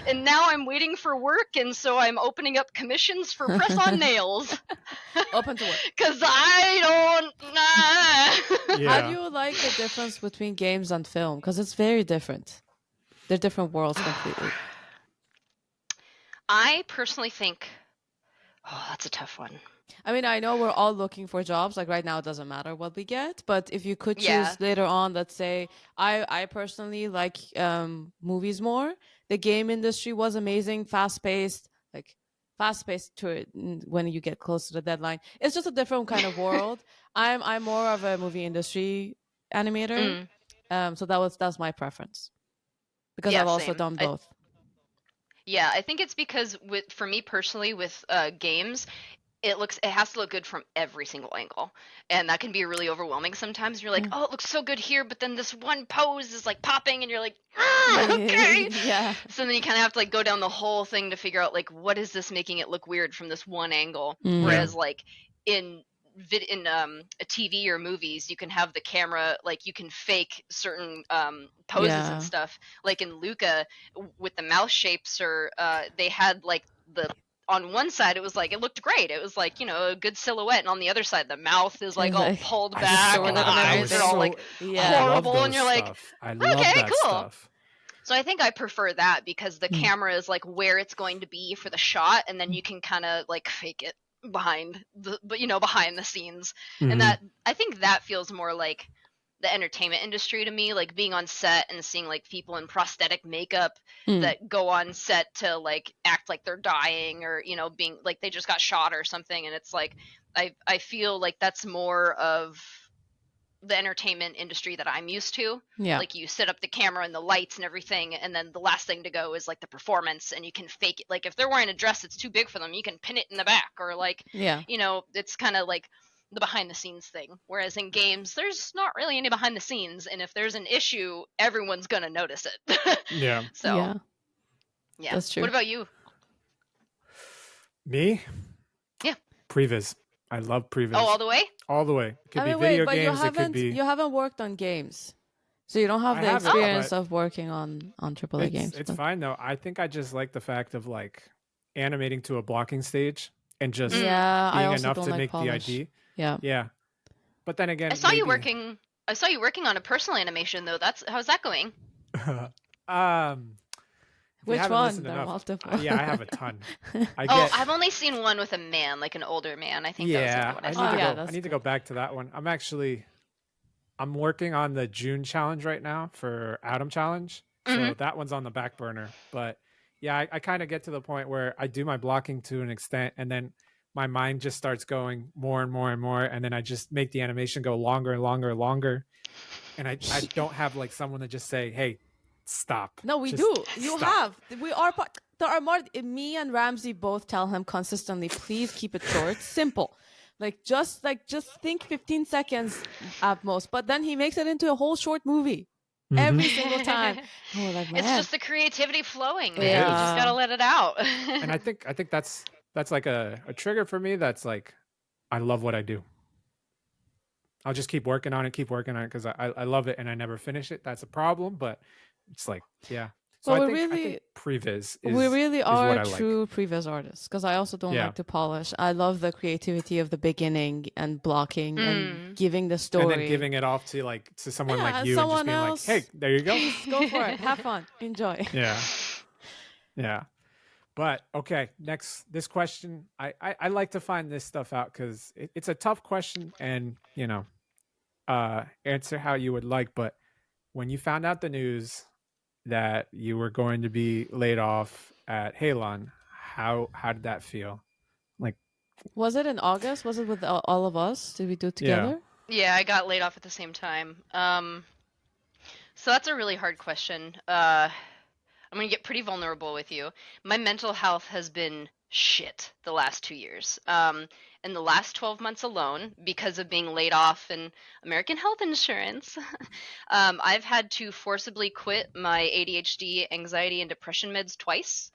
And now I'm waiting for work, and so I'm opening up commissions for press on nails. Open to work. Cause I don't. How do you like the difference between games and film? Because it's very different. They're different worlds completely. I personally think, that's a tough one. I mean, I know we're all looking for jobs. Like right now, it doesn't matter what we get. But if you could choose later on, let's say, I personally like movies more. The game industry was amazing, fast-paced to it when you get close to the deadline. It's just a different kind of world. I'm more of a movie industry animator. So that's my preference. Because I've also done both. I think it's because for me personally with games, it has to look good from every single angle, and that can be really overwhelming sometimes. You're like, oh, it looks so good here, but then this one pose is like popping and you're like, okay. So then you kind of have to like go down the whole thing to figure out like, what is this making it look weird from this one angle. Whereas like in a TV or movies, you can have the camera, like you can fake certain poses and stuff. Like in Luca with the mouth shapes, or they had like on one side it was like it looked great, it was like, you know, a good silhouette, and on the other side the mouth is like all pulled back and the eyes are all like horrible, and you're like, okay, cool stuff. So I think I prefer that because the camera is like where it's going to be for the shot, and then you can kind of like fake it behind the scenes. And that, I think that feels more like the entertainment industry to me, like being on set and seeing like people in prosthetic makeup that go on set to like act like they're dying, or, you know, being like they just got shot or something. And it's like I feel like that's more of the entertainment industry that I'm used to. Like you set up the camera and the lights and everything, and then the last thing to go is like the performance, and you can fake it. Like if they're wearing a dress that's too big for them, you can pin it in the back, or like, you know, it's kind of like the behind the scenes thing. Whereas in games, there's not really any behind the scenes, and if there's an issue, everyone's gonna notice it. So that's true. What about you? Me? Previs. I love previs. Oh, all the way? All the way. It could be video games. It could be. You haven't worked on games, so you don't have the experience of working on AAA games. It's fine though. I think I just like the fact of like animating to a blocking stage and just being enough to make the ID. Yeah. But then again, I saw you working on a personal animation though. How's that going? If you Which haven't one? listened There are enough, multiple. yeah, I have a ton. I Oh, get I've only seen one with a man, like an older man. I think that was the only yeah. one I Oh saw. yeah, I that's need to go good. back to that one. I'm working on the June challenge right now for Atom Challenge. Hmm. So that one's on the back burner. But yeah, I kind of get to the point where I do my blocking to an extent and then my mind just starts going more and more and more. And then I just make the animation go longer and longer and longer. And I don't have like someone to just say, hey, stop. No, we Just do. You stop. have. We are part. There are more. Me and Ramsey both tell him consistently, please keep it short, simple. Just think 15 seconds at most. But then he makes it into a whole short movie every single time. And we're like, It's man. just the creativity flowing, It man. You is. just gotta let it out. And I think that's like a trigger for me. That's like I love what I do. I'll just keep working on it because I love it and I never finish it. That's a problem, but it's like yeah. So Well, I think previs we really is are what I like. true previs artists because I also don't Yeah. like to polish. I love the creativity of the beginning and blocking and giving the story. And then giving it off to someone like you and just someone being else, like, hey, there you go. Please go for it. Have fun. Enjoy. Yeah. Yeah. But okay, this question, I like to find this stuff out because it's a tough question and answer how you would like. But when you found out the news that you were going to be laid off at Halon, how did that feel? Like, was it in August? Was it with all of us? Did we do it together? Yeah, I got laid off at the same time. So that's a really hard question. I'm gonna get pretty vulnerable with you. My mental health has been shit the last 2 years. In the last 12 months alone, because of being laid off and American health insurance, I've had to forcibly quit my ADHD, anxiety, and depression meds twice,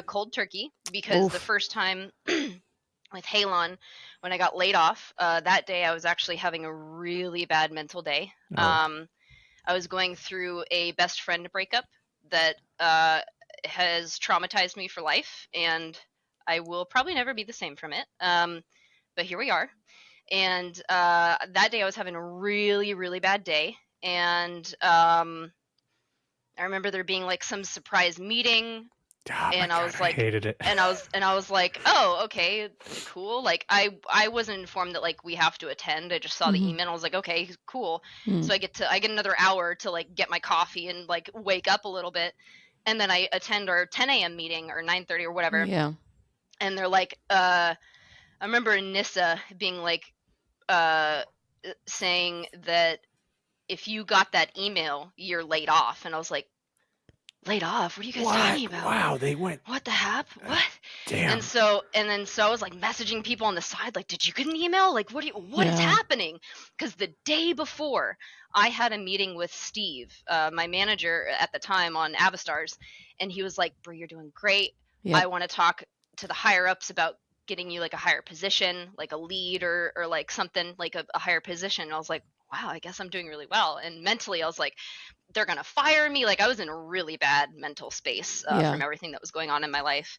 cold turkey, because the first time with Halon, when I got laid off, that day I was actually having a really bad mental day. I was going through a best friend breakup that has traumatized me for life, and I will probably never be the same from it. But here we are. And that day I was having a really, really bad day. And I remember there being like some surprise meeting. And I was like, hated it. And I was like, oh, okay, cool. Like I wasn't informed that like we have to attend. I just saw the email. I was like, okay, cool. So I get another hour to like get my coffee and like wake up a little bit, and then I attend our 10 a.m. meeting or 9:30 or whatever. Yeah. And they're like, I remember Nissa being like, saying that if you got that email, you're laid off. And I was like, laid off? What are you guys talking about? Wow, they went. What the heck? What? Damn. And so I was like messaging people on the side, like, did you get an email? Like, what is happening? Because the day before, I had a meeting with Steve, my manager at the time on Avastars, and he was like, Brie, you're doing great. I want to talk to the higher ups about getting you like a higher position, like a lead or like something like a higher position. And I was like, wow, I guess I'm doing really well. And mentally, I was like, they're gonna fire me. Like I was in a really bad mental space from everything that was going on in my life.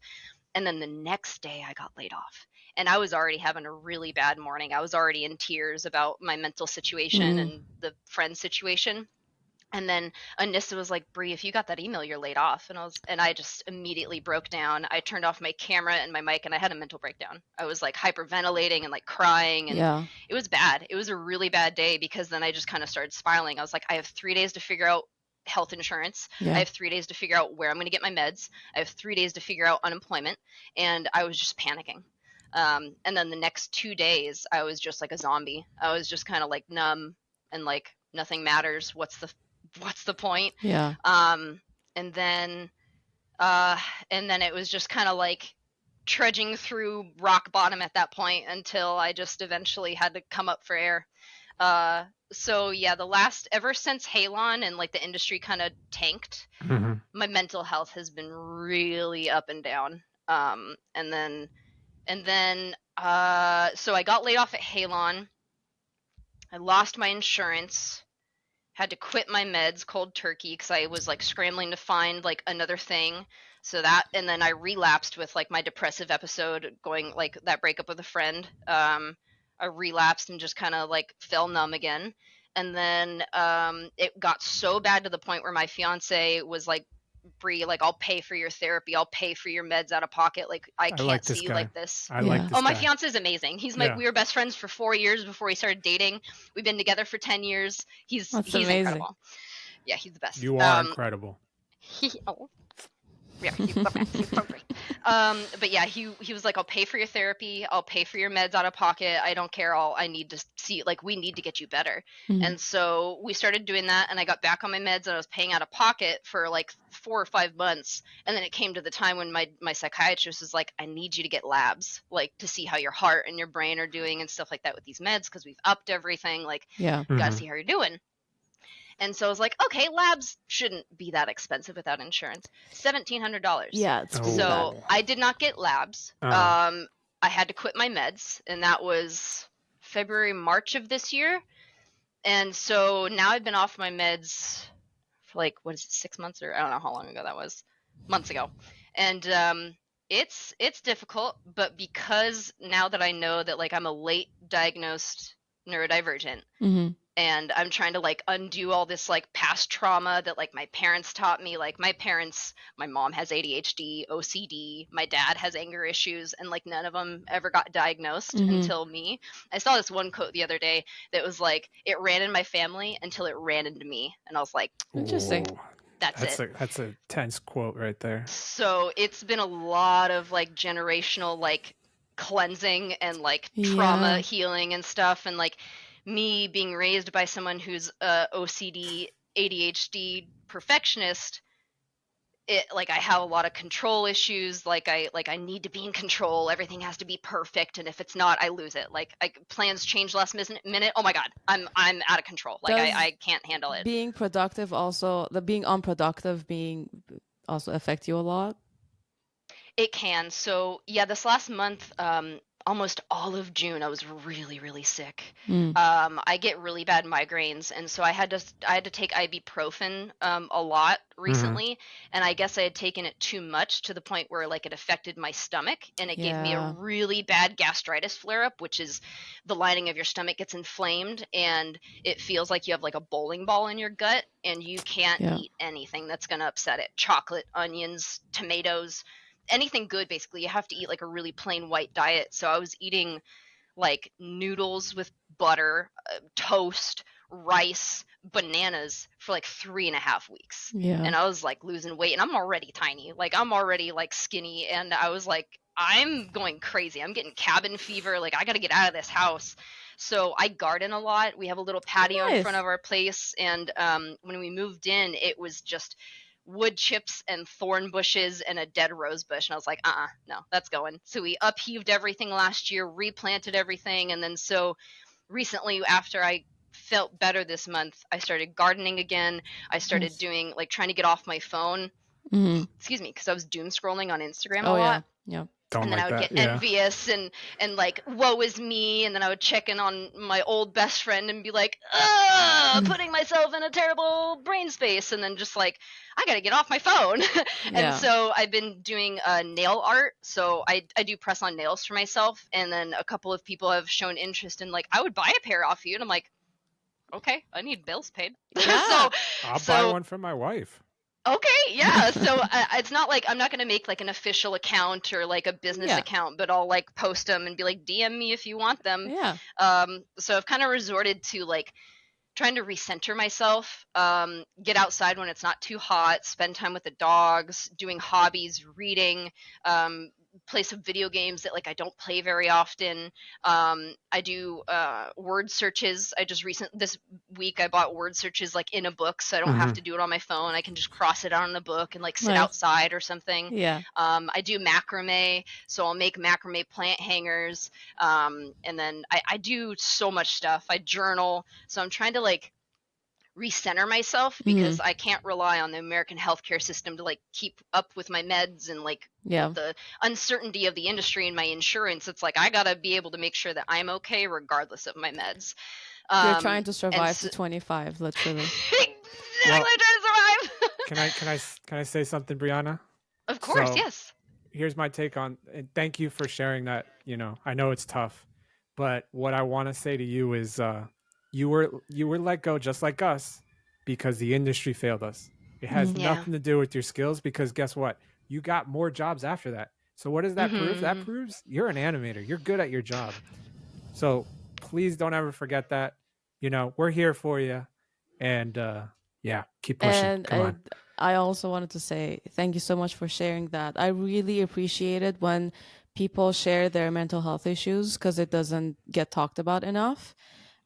And then the next day I got laid off, and I was already having a really bad morning. I was already in tears about my mental situation and the friend situation. And then Anissa was like, Brie, if you got that email, you're laid off. And I just immediately broke down. I turned off my camera and my mic, and I had a mental breakdown. I was like hyperventilating and like crying, and it was bad. It was a really bad day because then I just kind of started spiraling. I was like, I have 3 days to figure out health insurance. I have 3 days to figure out where I'm going to get my meds. I have 3 days to figure out unemployment. And I was just panicking. And then the next 2 days, I was just like a zombie. I was just kind of like numb and like nothing matters. What's the point? Yeah. And then it was just kind of like trudging through rock bottom at that point until I just eventually had to come up for air. So yeah, ever since Halon and like the industry kind of tanked, my mental health has been really up and down. And then so I got laid off at Halon. I lost my insurance, had to quit my meds cold turkey because I was like scrambling to find like another thing. So that, and then I relapsed with like my depressive episode going like that breakup with a friend. I relapsed and just kind of like fell numb again. And then it got so bad to the point where my fiance was like, Bree, like, I'll pay for your therapy, I'll pay for your meds out of pocket, like I can't like see this you guy. like this. I like this Oh, my guy. fiance is amazing. He's Yeah. we were best friends for 4 years before we started dating. We've been together for 10 years. He's amazing. incredible. Yeah, he's the best. You are incredible. Yeah, he's the best. He's so great. But yeah, he was like, I'll pay for your therapy, I'll pay for your meds out of pocket. I don't care. I need to see, like, we need to get you better. And so we started doing that, and I got back on my meds, and I was paying out of pocket for like 4 or 5 months. And then it came to the time when my psychiatrist was like, I need you to get labs, like, to see how your heart and your brain are doing and stuff like that with these meds, because we've upped everything. Like, gotta see how you're doing. And so I was like, okay, labs shouldn't be that expensive without insurance. $1,700. Yeah, it's pretty so bad. I did not get labs. I had to quit my meds, and that was February, March of this year. And so now I've been off my meds for like, what is it, 6 months, or I don't know how long ago that was, months ago. And it's difficult, but because now that I know that, like, I'm a late diagnosed neurodivergent, and I'm trying to, like, undo all this, like, past trauma that, like, my parents taught me. Like, my mom has ADHD, OCD, my dad has anger issues, and, like, none of them ever got diagnosed until me. I saw this one quote the other day that was like, it ran in my family until it ran into me. And I was like, interesting. That's it. That's a tense quote right there. So it's been a lot of, like, generational, like, cleansing and, like, trauma healing and stuff. And, like, me being raised by someone who's OCD, ADHD perfectionist, like, I have a lot of control issues. Like, I need to be in control. Everything has to be perfect, and if it's not, I lose it. Like, plans change last minute. Oh my god, I'm out of control. Like, I can't handle it. Being productive also, the being unproductive being also affect you a lot? It can. So yeah, this last month, almost all of June, I was really, really sick. I get really bad migraines, and so I had to take ibuprofen a lot recently, and I guess I had taken it too much to the point where, like, it affected my stomach, and it gave me a really bad gastritis flare up, which is the lining of your stomach gets inflamed, and it feels like you have, like, a bowling ball in your gut, and you can't eat anything that's going to upset it. Chocolate, onions, tomatoes, anything good. Basically, you have to eat, like, a really plain white diet. So I was eating, like, noodles with butter, toast, rice, bananas for like 3.5 weeks. And I was, like, losing weight, and I'm already tiny. Like, I'm already, like, skinny, and I was like, I'm going crazy. I'm getting cabin fever. Like, I got to get out of this house. So I garden a lot. We have a little patio in front of our place, and when we moved in, it was just wood chips and thorn bushes and a dead rose bush. And I was like, no, that's going. So we upheaved everything last year, replanted everything. And then so recently, after I felt better this month, I started gardening again. I started doing, like, trying to get off my phone. Excuse me, because I was doom scrolling on Instagram a lot. Yeah. And then I would get envious and like, woe is me. And then I would check in on my old best friend and be like, putting myself in a terrible brain space. And then just like, I got to get off my phone. And so I've been doing nail art. So I do press on nails for myself. And then a couple of people have shown interest in, like, I would buy a pair off you. And I'm like, okay, I need bills paid. Yeah. I'll buy one for my wife. Okay, yeah. So it's not like I'm not going to make, like, an official account or, like, a business account, but I'll, like, post them and be like, DM me if you want them. Yeah. So I've kind of resorted to, like, trying to recenter myself, get outside when it's not too hot, spend time with the dogs, doing hobbies, reading, play some video games that, like, I don't play very often. I do word searches. This week I bought word searches, like, in a book, so I don't have to do it on my phone. I can just cross it out on the book and, like, sit outside or something. Yeah. I do macrame, so I'll make macrame plant hangers. And then I do so much stuff. I journal. So I'm trying to, like, recenter myself, because I can't rely on the American healthcare system to, like, keep up with my meds and, like, the uncertainty of the industry and my insurance. It's like, I gotta be able to make sure that I'm okay regardless of my meds. You're trying to survive to 25, literally. Exactly, trying to survive. Can I say something, Brianna? Of course, yes. Here's my take on, and thank you for sharing that. You know, I know it's tough, but what I want to say to you is, you were let go just like us because the industry failed us. It has Mhm. Yeah. nothing to do with your skills, because guess what? You got more jobs after that. So what does that prove? That proves you're an animator. You're good at your job. So please don't ever forget that. You know, we're here for you. And yeah, keep pushing. And Come on. I also wanted to say thank you so much for sharing that. I really appreciate it when people share their mental health issues, because it doesn't get talked about enough.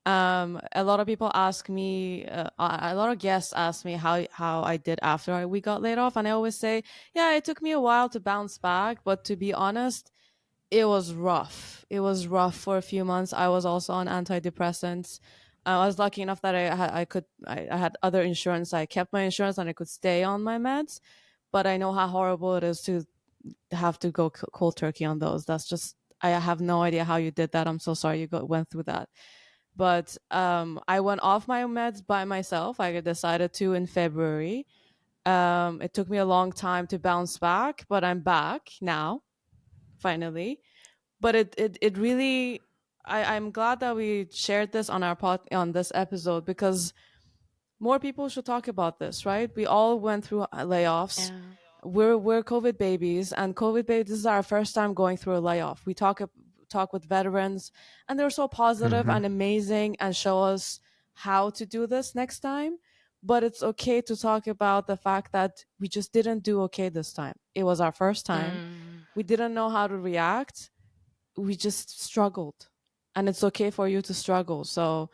A lot of people ask me, a lot of guests ask me how I did after we got laid off, and I always say, yeah, it took me a while to bounce back, but to be honest, it was rough. It was rough for a few months. I was also on antidepressants. I was lucky enough that I had other insurance. I kept my insurance and I could stay on my meds, but I know how horrible it is to have to go cold turkey on those. That's just, I have no idea how you did that. I'm so sorry you went through that. But I went off my meds by myself. I decided to in February. It took me a long time to bounce back, but I'm back now, finally. But it really, I'm glad that we shared this on our on this episode, because more people should talk about this, right? We all went through layoffs. Yeah. We're COVID babies, and COVID babies, this is our first time going through a layoff. We talk with veterans, and they're so positive Mm-hmm. and amazing and show us how to do this next time. But it's okay to talk about the fact that we just didn't do okay this time. It was our first time. We didn't know how to react. We just struggled, and it's okay for you to struggle. So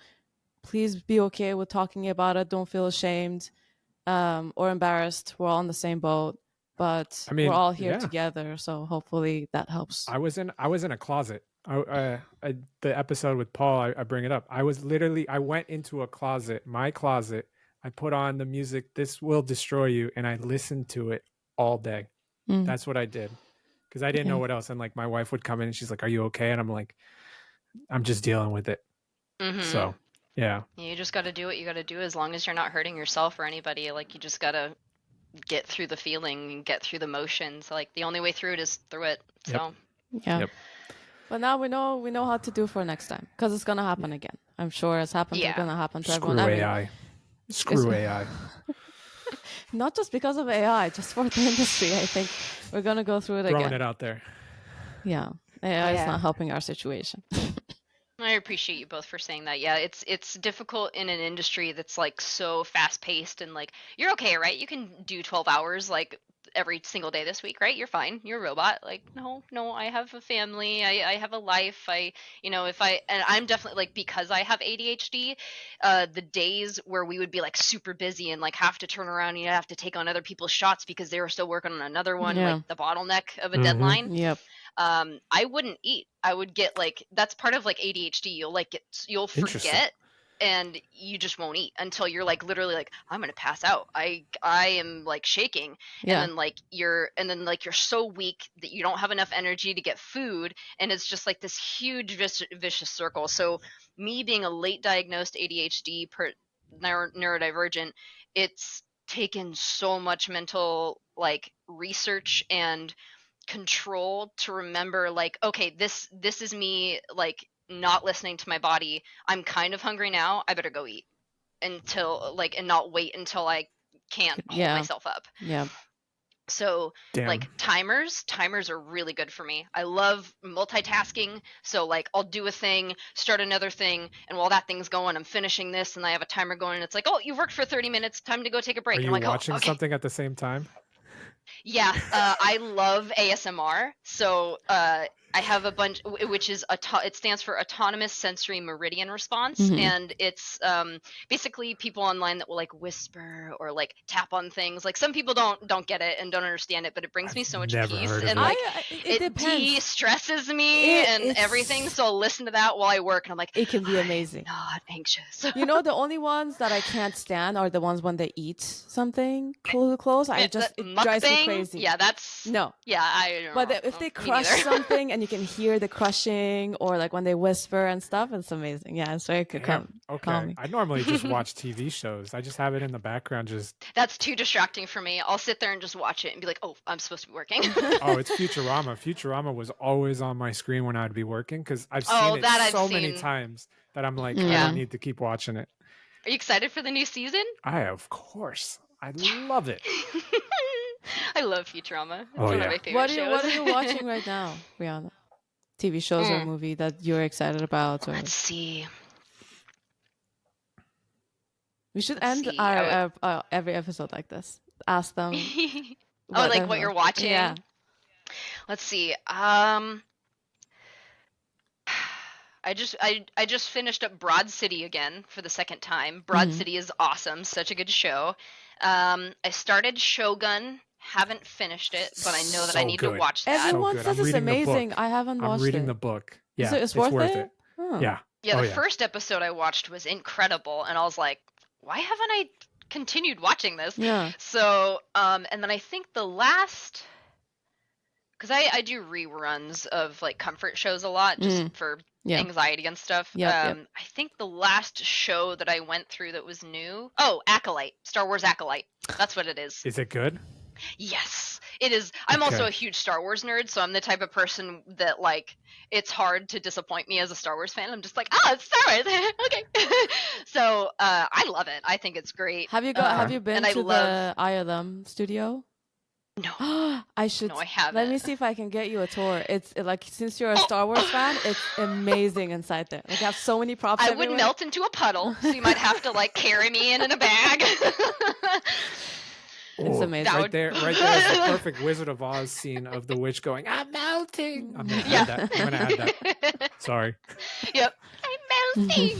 please be okay with talking about it. Don't feel ashamed or embarrassed. We're all in the same boat, but I we're mean, all here yeah. together. So hopefully that helps. I was in a closet. The episode with Paul, I bring it up. I went into a closet, my closet. I put on the music "This Will Destroy You," and I listened to it all day. Mm. That's what I did, because I didn't know what else. And like my wife would come in and she's like, "Are you okay?" And I'm like, "I'm just dealing with it." So yeah, You just got to do what you got to do, as long as you're not hurting yourself or anybody. Like, you just got to get through the feeling and get through the motions. Like, the only way through it is through it. So Yeah. Yep. But now we know how to do for next time, because it's gonna happen again. I'm sure it's happened. Yeah. It's gonna happen to Screw everyone. I mean, AI. Screw AI. not just because of AI, just for the industry. I think we're gonna go through it Throwing again. it out there. Yeah, AI is Yeah. not helping our situation. I appreciate you both for saying that. Yeah, it's difficult in an industry that's like so fast paced, and like, you're okay, right? You can do 12 hours like every single day this week, right? You're fine. You're a robot. Like, no, I have a family. I have a life. And I'm definitely like, because I have ADHD, the days where we would be like super busy and like have to turn around and you have to take on other people's shots because they were still working on another one, Yeah. like the bottleneck of a Mhm. deadline. Yep. I wouldn't eat. I would get like, that's part of like ADHD. You'll Interesting. forget, and you just won't eat until you're like literally like, I'm gonna pass out. I am like shaking, Yeah. and then like you're so weak that you don't have enough energy to get food, and it's just like this huge vicious circle. So me being a late diagnosed ADHD neurodivergent, it's taken so much mental like research and control to remember, like, okay, this is me like not listening to my body. I'm kind of hungry now, I better go eat, until like, and not wait until I can't hold Yeah. myself up. Yeah. So Damn. like timers are really good for me. I love multitasking, so like I'll do a thing, start another thing, and while that thing's going, I'm finishing this, and I have a timer going, and it's like, oh, you've worked for 30 minutes, time to go take a break. Are And you I'm like, oh, watching okay. something at the same time? Yeah, I love ASMR. So I have a bunch, which is it stands for Autonomous Sensory Meridian Response, Mhm. and it's basically people online that will like whisper or like tap on things. Like, some people don't get it and don't understand it, but it brings me so much never peace, heard of and it. like It depends. de-stresses me and everything. So I'll listen to that while I work, and I'm like, It can be I'm amazing. not anxious. You know, the only ones that I can't stand are the ones when they eat something close. It drives me Mukbang? crazy. Yeah, that's No. yeah. I don't But know. if they Me crush neither. something and you can hear the crushing or like when they whisper and stuff. It's amazing. Yeah, it's very calming. I normally just watch TV shows. I just have it in the background. That's too distracting for me. I'll sit there and just watch it and be like, oh, I'm supposed to be working. Oh, it's Futurama. Futurama was always on my screen when I'd be working because I've seen it so many times that I'm like, I don't need to keep watching it. Are you excited for the new season? Of course. I love it. I love Futurama. It's one of my favorite shows. What are you watching right now, Brianna? TV shows or movie that you're excited about? Or... Let's see. We should end our every episode like this. Ask them. What you're watching? Yeah. Let's see. I just finished up Broad City again for the second time. Broad City is awesome. Such a good show. I started Shogun. Haven't finished it, but I know that I need to watch that. Everyone says it's amazing. I haven't watched it. I'm reading the book. Yeah, it's worth it. Oh. Yeah. Yeah, the first episode I watched was incredible, and I was like, why haven't I continued watching this? Yeah. So, and then I think the last, because I do reruns of like comfort shows a lot just for anxiety and stuff. I think the last show that I went through that was new, Acolyte, Star Wars Acolyte. That's what it is. Is it good? Yes, it is. I'm also a huge Star Wars nerd, so I'm the type of person that like it's hard to disappoint me as a Star Wars fan. I'm just like, it's Star Wars. Okay. So I love it. I think it's great. Have you been to the ILM studio? No. I should. No, I haven't. Let me see if I can get you a tour. It's like, since you're a Star Wars fan, it's amazing inside there. Like, you have so many props everywhere. I would melt into a puddle, so you might have to like carry me in a bag. It's amazing. Right there is the perfect Wizard of Oz scene of the witch going, I'm melting. I'm going to add that. Sorry. Yep. I'm melting.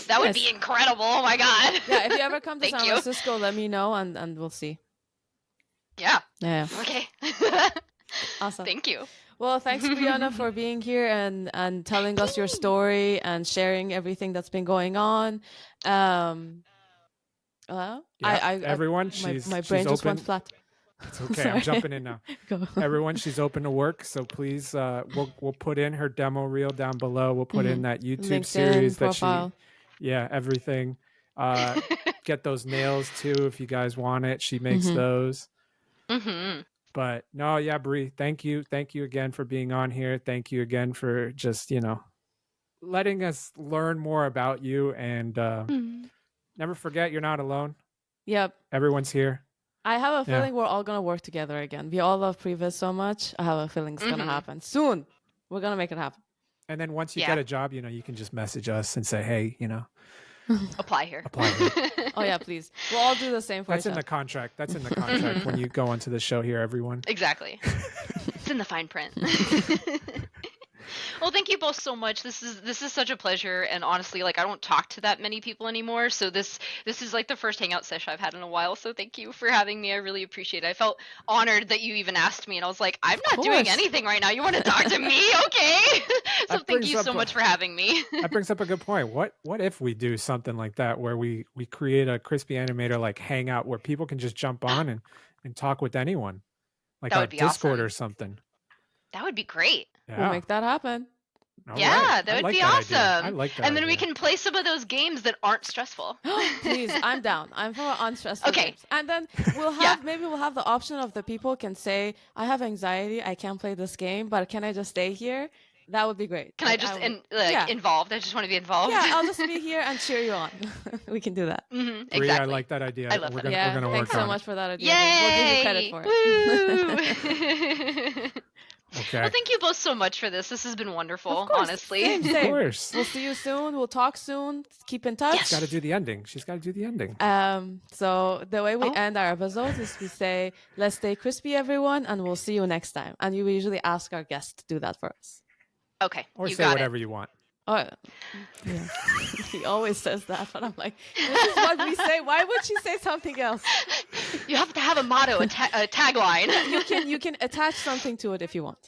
That would be incredible. Oh my God. Yeah, if you ever come to San Francisco, let me know and we'll see. Yeah. Yeah. Okay. Awesome. Thank you. Well, thanks, Brianna, for being here and telling us your story and sharing everything that's been going on. Everyone, my brain just went flat. It's okay. I'm jumping in now. Everyone, she's open to work, so please, we'll put in her demo reel down below. We'll put in that YouTube LinkedIn series profile. Everything. Get those nails too if you guys want it. She makes those. But no, Bri, thank you again for being on here. Thank you again for just letting us learn more about you and. Never forget, you're not alone. Yep. Everyone's here. I have a feeling we're all going to work together again. We all love Previs so much. I have a feeling it's going to happen soon. We're going to make it happen. And then once you get a job, you can just message us and say, hey, apply here. Oh, yeah, please. We'll all do the same for That's in the contract. That's in the contract when you go onto the show here, everyone. Exactly. It's in the fine print. Well, thank you both so much. This is such a pleasure, and honestly, like I don't talk to that many people anymore, so this is like the first hangout session I've had in a while. So thank you for having me. I really appreciate it. I felt honored that you even asked me, and I was like, I'm not doing anything right now. You want to talk to me? Okay. So thank you so much for having me. That brings up a good point. What if we do something like that where we create a Crispy Animator like hangout where people can just jump on and talk with anyone, like a Discord or something? That would be great. Yeah. We'll make that happen. That would be awesome. I like that. And then we can play some of those games that aren't stressful. Please, I'm down. I'm for unstressful games. And then we'll have maybe we'll have the option of the people can say, I have anxiety, I can't play this game, but can I just stay here? That would be great. Can I just involved? I just want to be involved. Yeah, I'll just be here and cheer you on. We can do that. Exactly. I like that idea. I love we're that. Gonna work thanks so on much for that idea. Yay! We'll give you credit for it. Okay. Well, thank you both so much for this. This has been wonderful, honestly. Same. Of course. We'll see you soon. We'll talk soon. Keep in touch. She's got to do the ending. So the way we end our episodes is we say, let's stay crispy, everyone, and we'll see you next time. And we usually ask our guests to do that for us. Okay. Or say whatever you want. Oh, yeah. He always says that, but I'm like, this is what we say. Why would she say something else? You have to have a motto, a tagline. You can attach something to it if you want.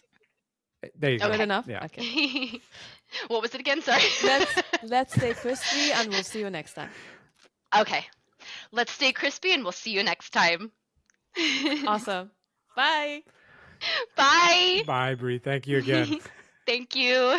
There you go. Good enough? Yeah. Okay. What was it again? Sorry. Let's stay crispy, and we'll see you next time. Okay. Let's stay crispy, and we'll see you next time. Awesome. Bye. Bye. Bye, Bree. Thank you again. Thank you.